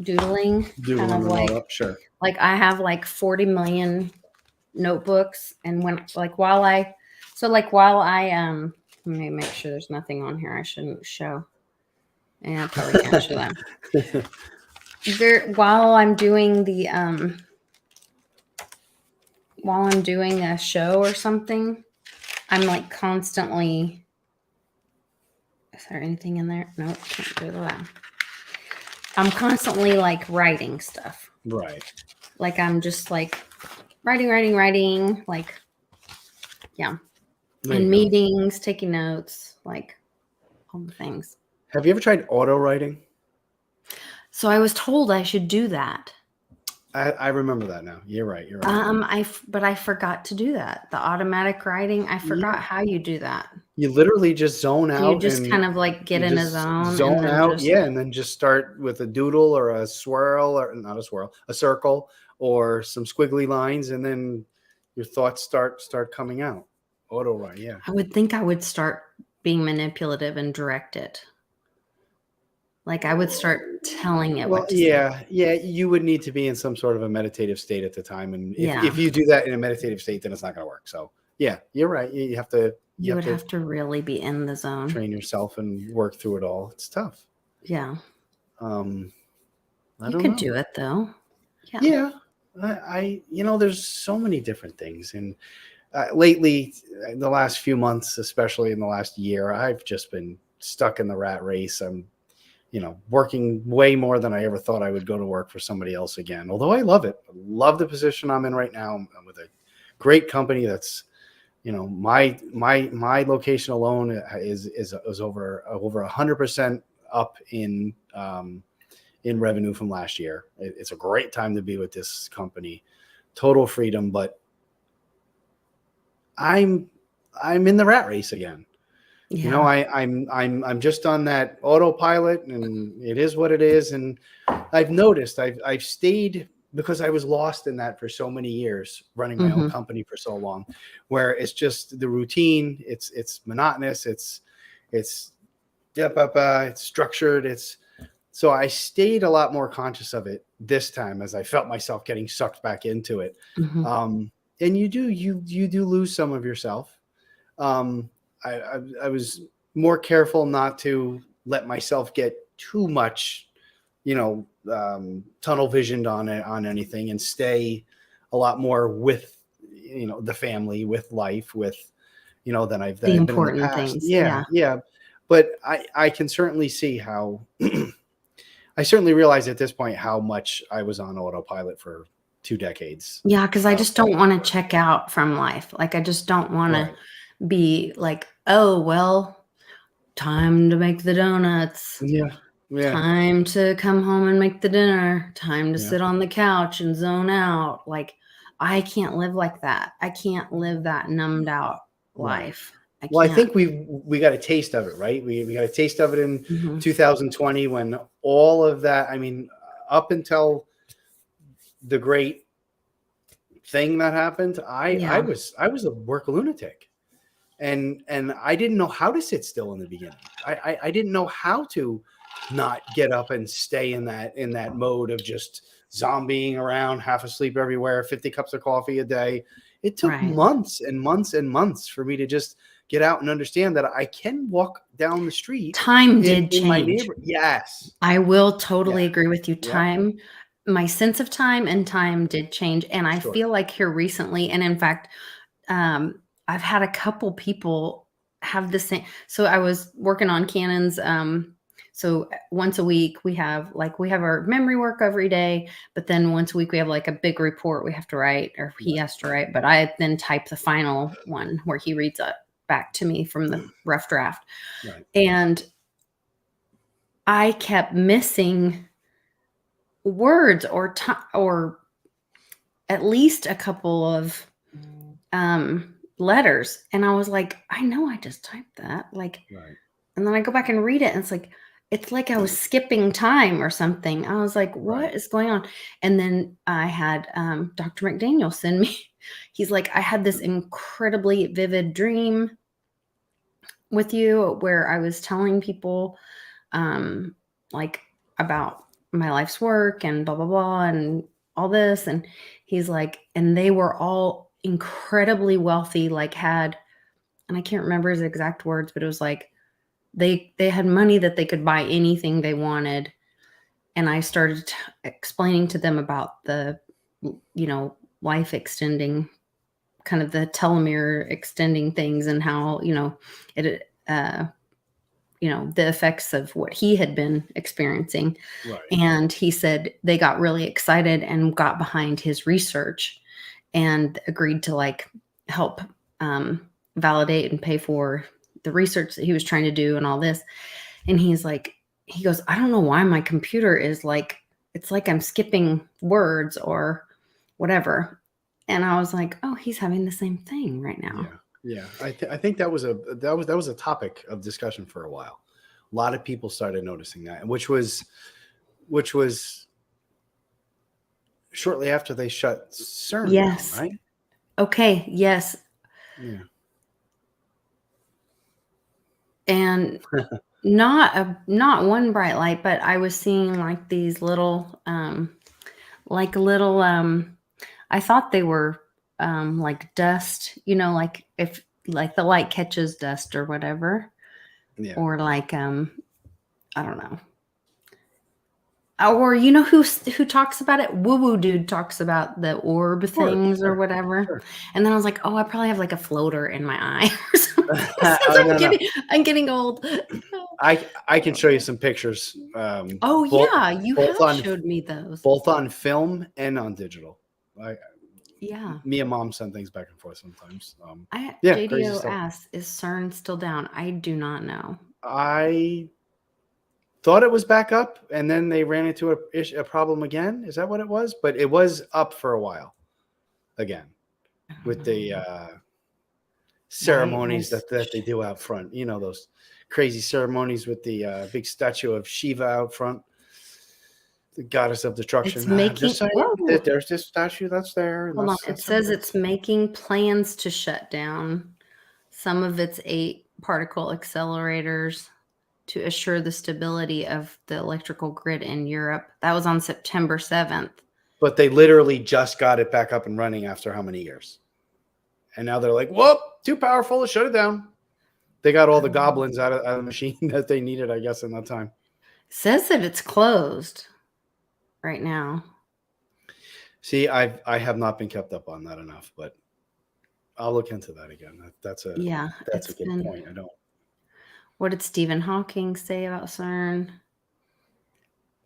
doodling, kind of Doodling and all that. Sure. like I have like 40 million notebooks and when like while I let me make sure there's nothing on here I shouldn't show. Yeah, I probably can't show that. While I'm doing a show or something, I'm like constantly. Is there anything in there? Nope, can't do that. I'm constantly like writing stuff. Right. Like I'm just like writing. Like, yeah. There In you go. meetings, taking notes, like all the things. Have you ever tried auto writing? So I was told I should do that. I remember that now. You're right. You're right. But I forgot to do that. The automatic writing, I forgot Yeah. how you do that. You literally just zone You out just and kind of like get you in a just zone and zone then out. just Yeah. And then just start with a doodle or a swirl or not a swirl, a circle or some squiggly lines. And then your thoughts start coming out. Auto write. Yeah. I would think I would start being manipulative and direct it. Like I would start telling it Well, what to say. yeah. You would need to be in some sort of a meditative state at the time. And Yeah. if you do that in a meditative state, then it's not going to work. So yeah, you're right. You have to, You would have to really be in the zone. train yourself and work through it all. It's tough. Yeah. I don't You could know. do it though. Yeah. Yeah. I there's so many different things. And lately, the last few months, especially in the last year, I've just been stuck in the rat race. I'm, working way more than I ever thought I would go to work for somebody else again. Although I love it. I love the position I'm in right now. I'm with a great company that's, my location alone is over 100% up in revenue from last year. It's a great time to be with this company, total freedom, but I'm in the rat race again. Yeah. I'm just on that autopilot and it is what it is. And I've noticed I've stayed because I was lost in that for so many years, running my own company for so long, where it's just the routine. It's monotonous. It's structured. So I stayed a lot more conscious of it this time as I felt myself getting sucked back into it. And you do lose some of yourself. I was more careful not to let myself get too much, tunnel visioned on anything and stay a lot more with, the family, with life, with, than I've been in the past. Things. Yeah. But I can certainly see how I certainly realize at this point how much I was on autopilot for 2 decades. Yeah, because I just don't want to check out from life. Like I just don't want to be like, oh, well, time to make the donuts. Yeah. Time to come home and make the dinner. Time to sit on the couch and zone out. Like I can't live like that. I can't live that numbed out life. I think we got a taste of it, right? We got a taste of it in 2020 when all of that, I mean, up until the great thing that happened, I was a work lunatic. And I didn't know how to sit still in the beginning. I didn't know how to not get up and stay in that mode of just zombieing around, half asleep everywhere, 50 cups of coffee a day. It took months and months and months for me to just get out and understand that I can walk down the street. Time did change. Yes. I will totally agree with you. Time my sense of time and time did change. And I Sure. feel like here recently, and in fact, I've had a couple people have the same. So I was working on Canon's. So once a week we have our memory work every day, but then once a week we have like a big report we have to write, or he has to write. But I then type the final one where he reads it back to me from the rough draft. Right. And I kept missing words or at least a couple of letters, and I was like, I know I just typed that, like, Right. and then I go back and read it, and it's like I was skipping time or something. I was like, what Right. is going on? And then I had Dr. McDaniel send me. He's like, I had this incredibly vivid dream with you where I was telling people like about my life's work and blah blah blah and all this, and he's like, and they were all incredibly wealthy, like had, and I can't remember his exact words, but it was like they had money that they could buy anything they wanted. And I started explaining to them about the life extending, kind of the telomere extending things, and how it the effects of what he had been experiencing. Right. And he said they got really excited and got behind his research and agreed to like help validate and pay for the research that he was trying to do and all this. And he goes, I don't know why my computer is like, it's like I'm skipping words or whatever. And I was like, oh, he's having the same thing right now. Yeah. I think that was a topic of discussion for a while. A lot of people started noticing that, which was shortly after they shut CERN Yes. down, right? Okay. Yes. Yeah. And not one bright light, but I was seeing like these little I thought they were like dust, like if like the light catches dust or whatever. Yeah. Or like I don't know. Or who talks about it? WuJu dude talks about the orb things or whatever. Sure. And then I was like, oh, I probably have like a floater in my eye or something. No. I'm getting old. I can show you some pictures. You have showed me those. Both on film and on digital. Yeah. Me and Mom send things back and forth sometimes. JDO asks, is CERN still down? I do not know. I thought it was back up, and then they ran into a problem again. Is that what it was? But it was up for a while again with the ceremonies that they do out front. Those crazy ceremonies with the big statue of Shiva out front, the goddess of destruction. It's making, there's this statue that's there. Hold on. It says it's making plans to shut down some of its 8 particle accelerators to assure the stability of the electrical grid in Europe. That was on September 7th. But they literally just got it back up and running after how many years? And now they're like, whoop, too powerful to shut it down. They got all the goblins out of the machine that they needed, I guess, in that time. It says that it's closed right now. See, I have not been kept up on that enough, but I'll look into that again. That's a good point. What did Stephen Hawking say about CERN?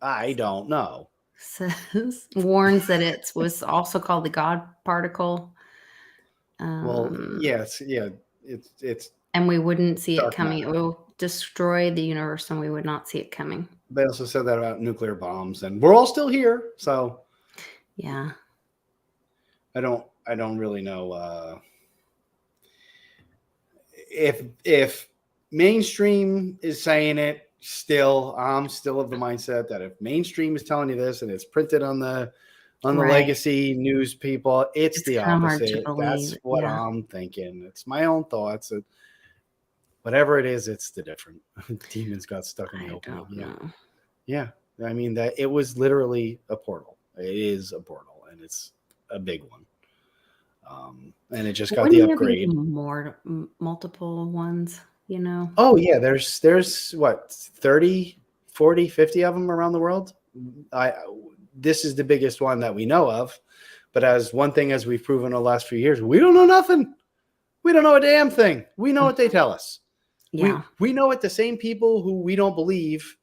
I don't know. Says warns that it was also called the God particle. Yes, it's and we wouldn't see it coming. It will destroy the universe, and we would not see it coming. They also said that about nuclear bombs, and we're all still here. So, yeah, I don't really know if mainstream is saying it. Still, I'm still of the mindset that if mainstream is telling you this and it's printed on the legacy news people, it's the opposite. That's what I'm thinking. It's my own thoughts. Whatever it is, it's the different. Demons got stuck in the open. Yeah. I mean, that it was literally a portal. It is a portal, and it's a big one. And it just got the upgrade. Multiple ones, Oh yeah, there's what, 30, 40, 50 of them around the world. this is the biggest one that we know of. But as one thing, as we've proven the last few years, we don't know nothing. We don't know a damn thing. We know what they tell us. Yeah. We know what the same people who we don't believe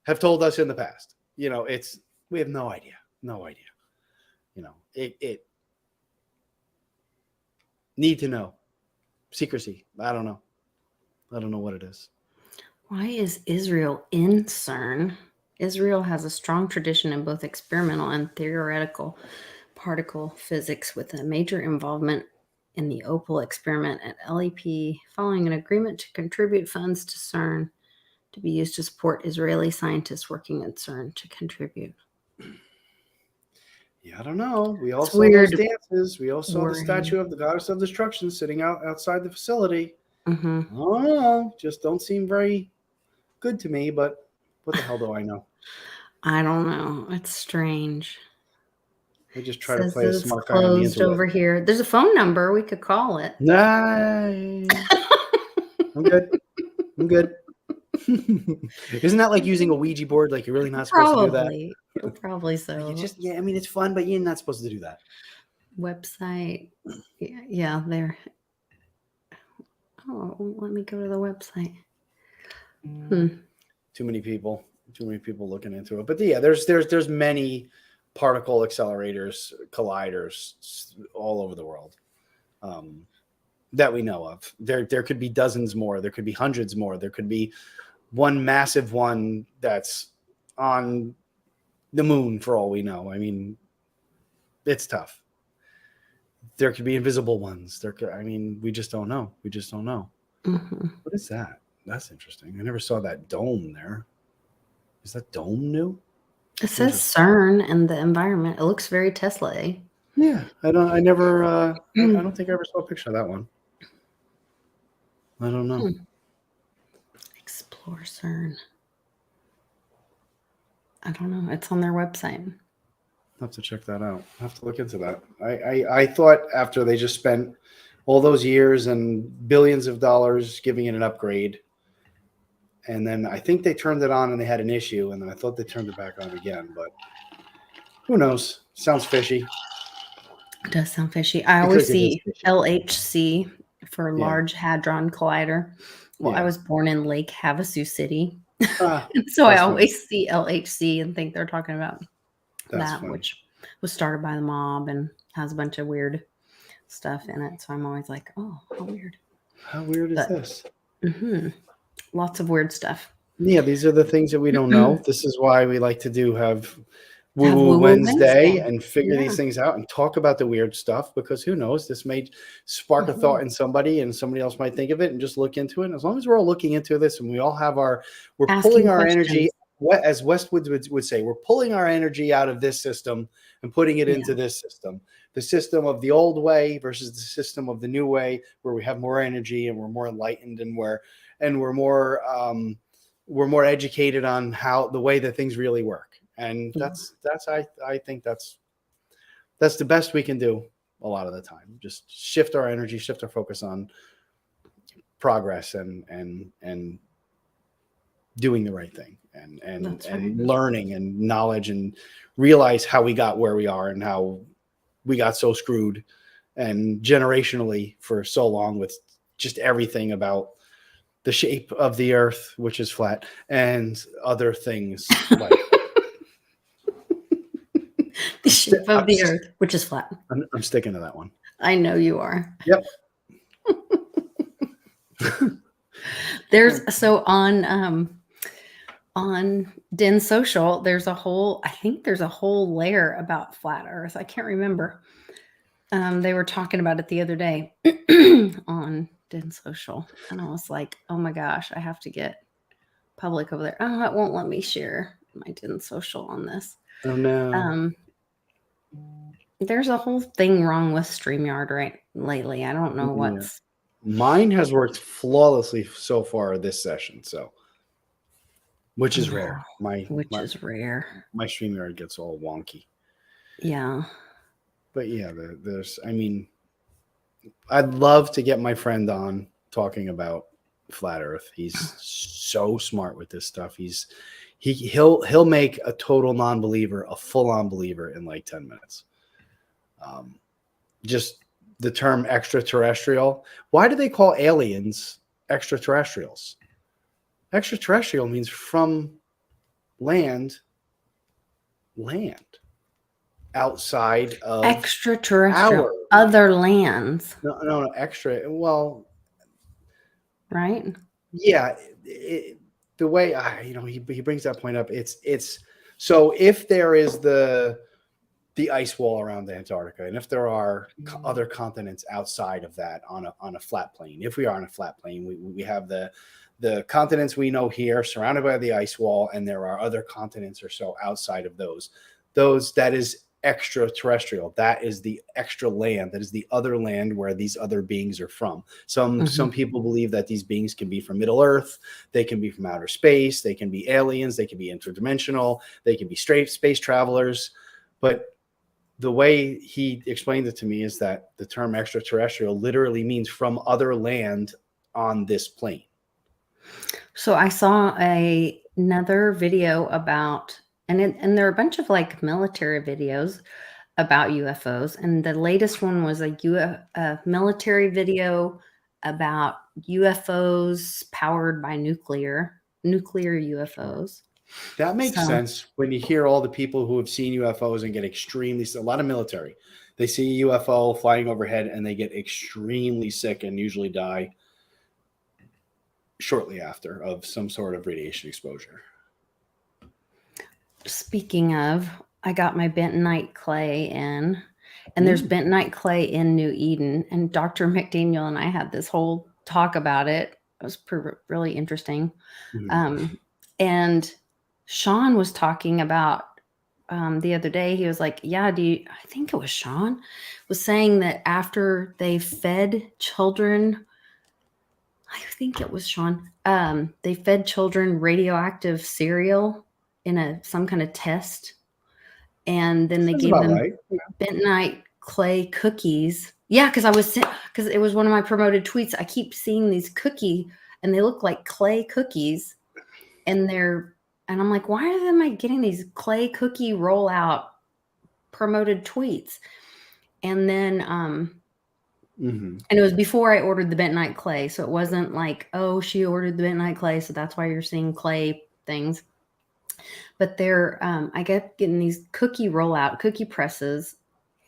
have told us in the past. You know, we have no idea. No idea. You know, it need to know. Secrecy. I don't know. I don't know what it is. Why is Israel in CERN? Israel has a strong tradition in both experimental and theoretical particle physics, with a major involvement in the Opal experiment at LEP, following an agreement to contribute funds to CERN to be used to support Israeli scientists working at CERN to contribute. Yeah, I don't know. We all It's saw weird. those dances. We all saw the Worrying. statue of the goddess of destruction sitting outside the facility. Mm-hmm. I don't know. Just don't seem very good to me, but what the hell do I know? I don't know. It's strange. I just try to Says play a that it's smart guy on the closed internet. over here. There's a phone number. We could call it. Nah, I'm good. I'm good. Isn't that like using a Ouija board? Like you're really not supposed to do that? Probably so. I mean, it's fun, but you're not supposed to do that. Website. Yeah, there. Oh, let me go to the website. Too many people looking into it. But yeah, there's many particle accelerators, colliders all over the world that we know of. There could be dozens more. There could be hundreds more. There could be one massive one that's on the moon for all we know. I mean, it's tough. There could be invisible ones. We just don't know. We just don't know. Mm-hmm. What is that? That's interesting. I never saw that dome there. Is that dome new? It says CERN and the environment. It looks very Tesla-y. Yeah, I don't think I ever saw a picture of that one. I don't know. Explore CERN. I don't know. It's on their website. I'll have to check that out. I'll have to look into that. I thought after they just spent all those years and billions of dollars giving it an upgrade, and then I think they turned it on and they had an issue, and then I thought they turned it back on again, but who knows? Sounds fishy. It does sound fishy. I always see LHC for Large Hadron Collider. Well, I was born in Lake Havasu City. So I always see LHC and think they're talking about that, funny. Which was started by the mob and has a bunch of weird stuff in it. So I'm always like, oh, how weird. How weird is this? Mm-hmm. Lots of weird stuff. Yeah, these are the things that we don't know. This is why we like to have WuJu Wednesday and figure these things out and talk about the weird stuff, because who knows, this may spark a thought in somebody and somebody else might think of it and just look into it. And as long as we're all looking into this and we all have we're pulling our energy, as Westwood would say, we're pulling our energy out of this system and putting it into this system, the system of the old way versus the system of the new way, where we have more energy and we're more enlightened and we're more educated on how the way that things really work. And I think that's the best we can do a lot of the time. Just shift our energy, shift our focus on progress and doing the right thing and learning and knowledge, and realize how we got where we are and how we got so screwed and generationally for so long with just everything about the shape of the earth, which is flat, and other things like the shape of the earth, which is flat. I'm sticking to that one. I know you are. Yep. There's on Den Social, there's a whole layer about flat earth. I can't remember. They were talking about it the other day on Den Social, and I was like, oh my gosh, I have to get public over there. Oh, it won't let me share my Den Social on this. Oh no. There's a whole thing wrong with StreamYard lately. I don't know what's. Mine has worked flawlessly so far this session, so which is rare. Is rare. My StreamYard gets all wonky. Yeah. But yeah, I'd love to get my friend on talking about flat Earth. He's so smart with this stuff. He'll make a total non-believer a full-on believer in like 10 minutes. Just the term extraterrestrial. Why do they call aliens extraterrestrials? Extraterrestrial means from land outside of extraterrestrial, other lands. No, extra. Well, right? Yeah, the way he brings that point up, it's so if there is the ice wall around Antarctica, and if there are other continents outside of that on a flat plane, if we are on a flat plane, we have the continents we know here surrounded by the ice wall, and there are other continents or so outside of those that is extraterrestrial. That is the extra land. That is the other land where these other beings are from. Some people believe that these beings can be from Middle Earth. They can be from outer space. They can be aliens. They can be interdimensional. They can be straight space travelers. But the way he explained it to me is that the term extraterrestrial literally means from other land on this plane. So I saw another video about, and there are a bunch of like military videos about UFOs. And the latest one was a military video about UFOs powered by nuclear UFOs. That makes sense when you hear all the people who have seen UFOs and get a lot of military. They see a UFO flying overhead and they get extremely sick and usually die shortly after of some sort of radiation exposure. Speaking of, I got my bentonite clay in, and there's bentonite clay in New Eden, and Dr. McDaniel and I had this whole talk about it. It was really interesting. And Sean was talking about the other day. He was like, yeah, I think it was Sean was saying that after they fed children, I think it was Sean, they fed children radioactive cereal in some kind of test. And then they gave them bentonite clay cookies. Yeah, because it was one of my promoted tweets. I keep seeing these and they look like clay cookies. And I'm like, why am I getting these clay cookie rollout promoted tweets? And then, and it was before I ordered the bentonite clay. So it wasn't like, oh, she ordered the bentonite clay, so that's why you're seeing clay things. But I kept getting these cookie presses,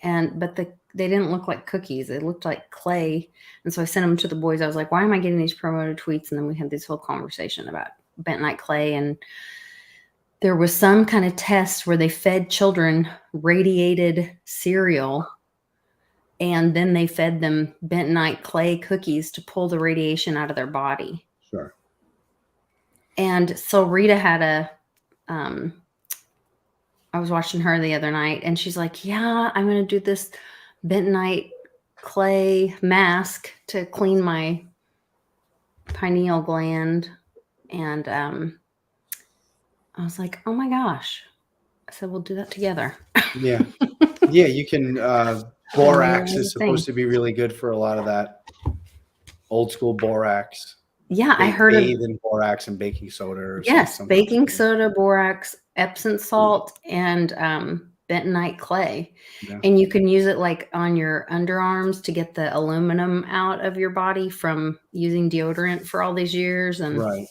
but they didn't look like cookies. They looked like clay. And so I sent them to the boys. I was like, why am I getting these promoted tweets? And then we had this whole conversation about bentonite clay. And there was some kind of test where they fed children radiated cereal, and then they fed them bentonite clay cookies to pull the radiation out of their body. Sure. And so Rita had I was watching her the other night, and she's like, yeah, I'm going to do this bentonite clay mask to clean my pineal gland. And I was like, oh my gosh. I said, we'll do that together. Yeah. Yeah, you can. Borax is supposed to be really good for a lot of that old school borax. Yeah, I heard of in borax and baking soda. Yes, baking soda, borax, Epsom salt, and bentonite clay. Yeah. And you can use it like on your underarms to get the aluminum out of your body from using deodorant for all these years, and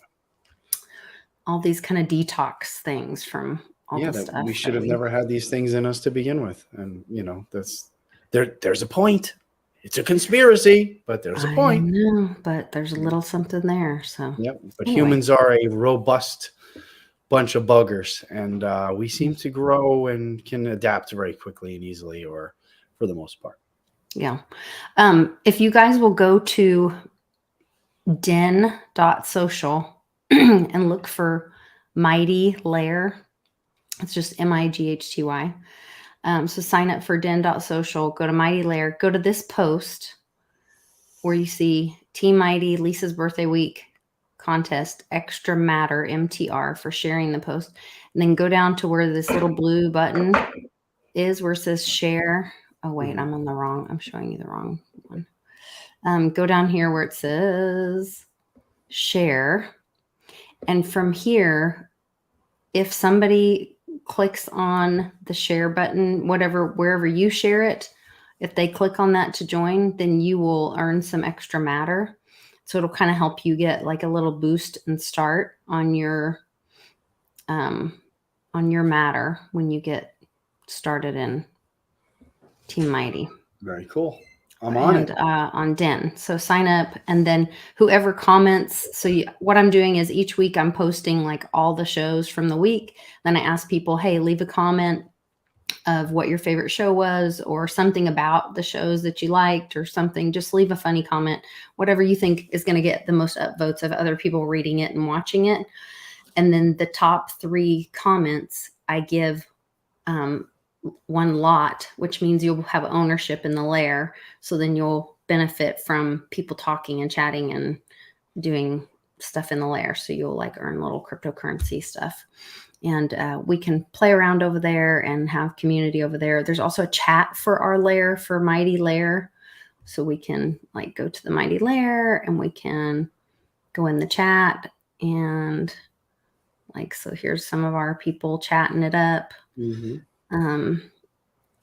all these kind of detox things from all the stuff. We should have never had these things in us to begin with. And there's a point. It's a conspiracy, but there's a point. I know, but there's a little something there. So but humans are a robust bunch of buggers, and we seem to grow and can adapt very quickly and easily, or for the most part. Yeah. If you guys will go to den.social and look for Mighty Lair, it's just MIGHTY. So sign up for den.social, go to Mighty Lair, go to this post where you see Team Mighty, Lisa's birthday week contest, extra matter, MTR, for sharing the post. And then go down to where this little blue button is where it says share. Oh, wait, I'm showing you the wrong one. Go down here where it says share. And from here, if somebody clicks on the share button, wherever you share it, if they click on that to join, then you will earn some extra matter. So it'll kind of help you get like a little boost and start on your matter when you get started in Team Mighty. Very cool. I'm on it. On Den. So sign up, and then whoever comments. So what I'm doing is each week I'm posting like all the shows from the week. Then I ask people, hey, leave a comment of what your favorite show was, or something about the shows that you liked, or something. Just leave a funny comment, whatever you think is going to get the most upvotes of other people reading it and watching it. And then the top 3 comments, I give one lot, which means you'll have ownership in the layer. So then you'll benefit from people talking and chatting and doing stuff in the layer. So you'll like earn little cryptocurrency stuff. And we can play around over there and have community over there. There's also a chat for our layer, for Mighty Layer. So we can like go to the Mighty Layer and we can go in the chat and like, so here's some of our people chatting it up. Mm-hmm.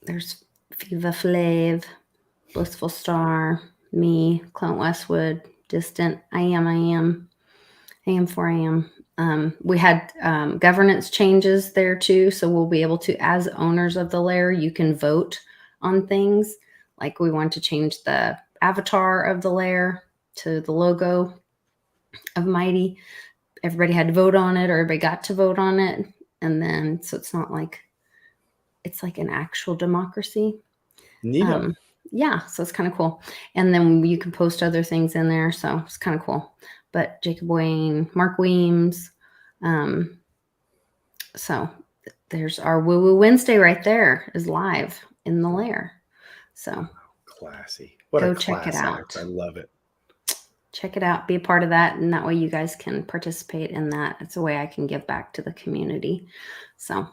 There's Viva Flav, Blissful Star, me, Clint Westwood, Distant, I am 4am. We had governance changes there too. So we'll be able to, as owners of the layer, you can vote on things. Like we want to change the avatar of the layer to the logo of Mighty. Everybody had to vote on it, or everybody got to vote on it. And then, so it's not like, it's like an actual democracy. Yeah, so it's kind of cool. And then you can post other things in there. So it's kind of cool. But Jacob Wayne, Mark Weems. So there's our WuJu Wednesday right there is live in the layer. So classy. What go a check it out. Act. I love it. Check it out. Be a part of that. And that way you guys can participate in that. It's a way I can give back to the community. So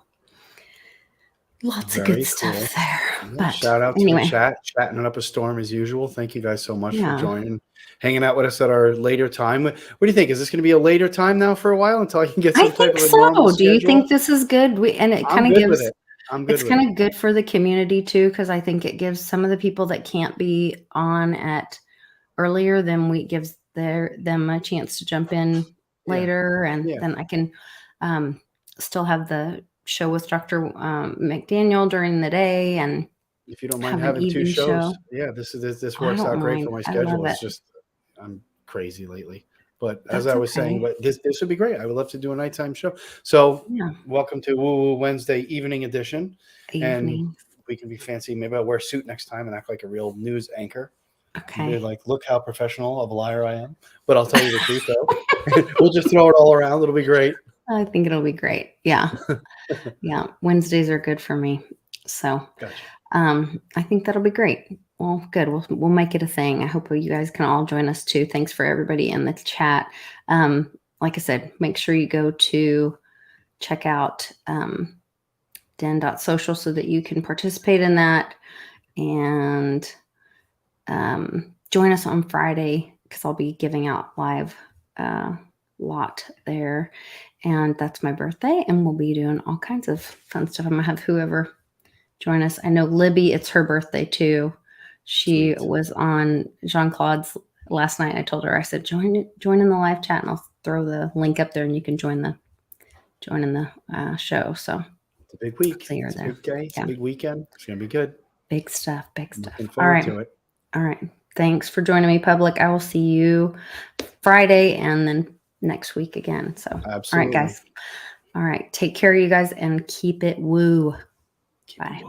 lots of good stuff there. But shout out to the chat, chatting up a storm as usual. Thank you guys so much for joining, hanging out with us at our later time. What do you think? Is this going to be a later time now for a while until I can get some type of a normal schedule? Do you think this is good? It kind of gives it. It's kind of good for the community too, because I think it gives some of the people that can't be on at earlier, then we gives them a chance to jump in later, and then I can still have the show with Dr. McDaniel during the day, and if you don't mind having 2 shows, this works out great for my schedule. It's just I'm crazy lately, but as I was saying, but this would be great. I would love to do a nighttime show. So welcome to WuJu Wednesday evening edition, and we can be fancy. Maybe I'll wear a suit next time and act like a real news anchor. Okay. Like, look how professional of a liar I am. But I'll tell you the truth, though. We'll just throw it all around. It'll be great. I think it'll be great. Yeah. Yeah. Wednesdays are good for me. So gotcha. I think that'll be great. Well, good. We'll make it a thing. I hope you guys can all join us too. Thanks for everybody in the chat. Like I said, make sure you go to check out den.social so that you can participate in that. And join us on Friday, because I'll be giving out live lot there, and that's my birthday, and we'll be doing all kinds of fun stuff. I'm gonna have whoever join us. I know Libby, it's her birthday too. She was on Jean-Claude's last night. I told her, I said, join in the live chat, and I'll throw the link up there, and you can join in the show. So it's a big week. It's a big day. It's a big weekend. It's gonna be good. Big stuff. Looking forward to it. All right. Thanks for joining me, public. I will see you Friday and then next week again. So, absolutely. All right, guys. All right. Take care of you guys and keep it woo. Bye.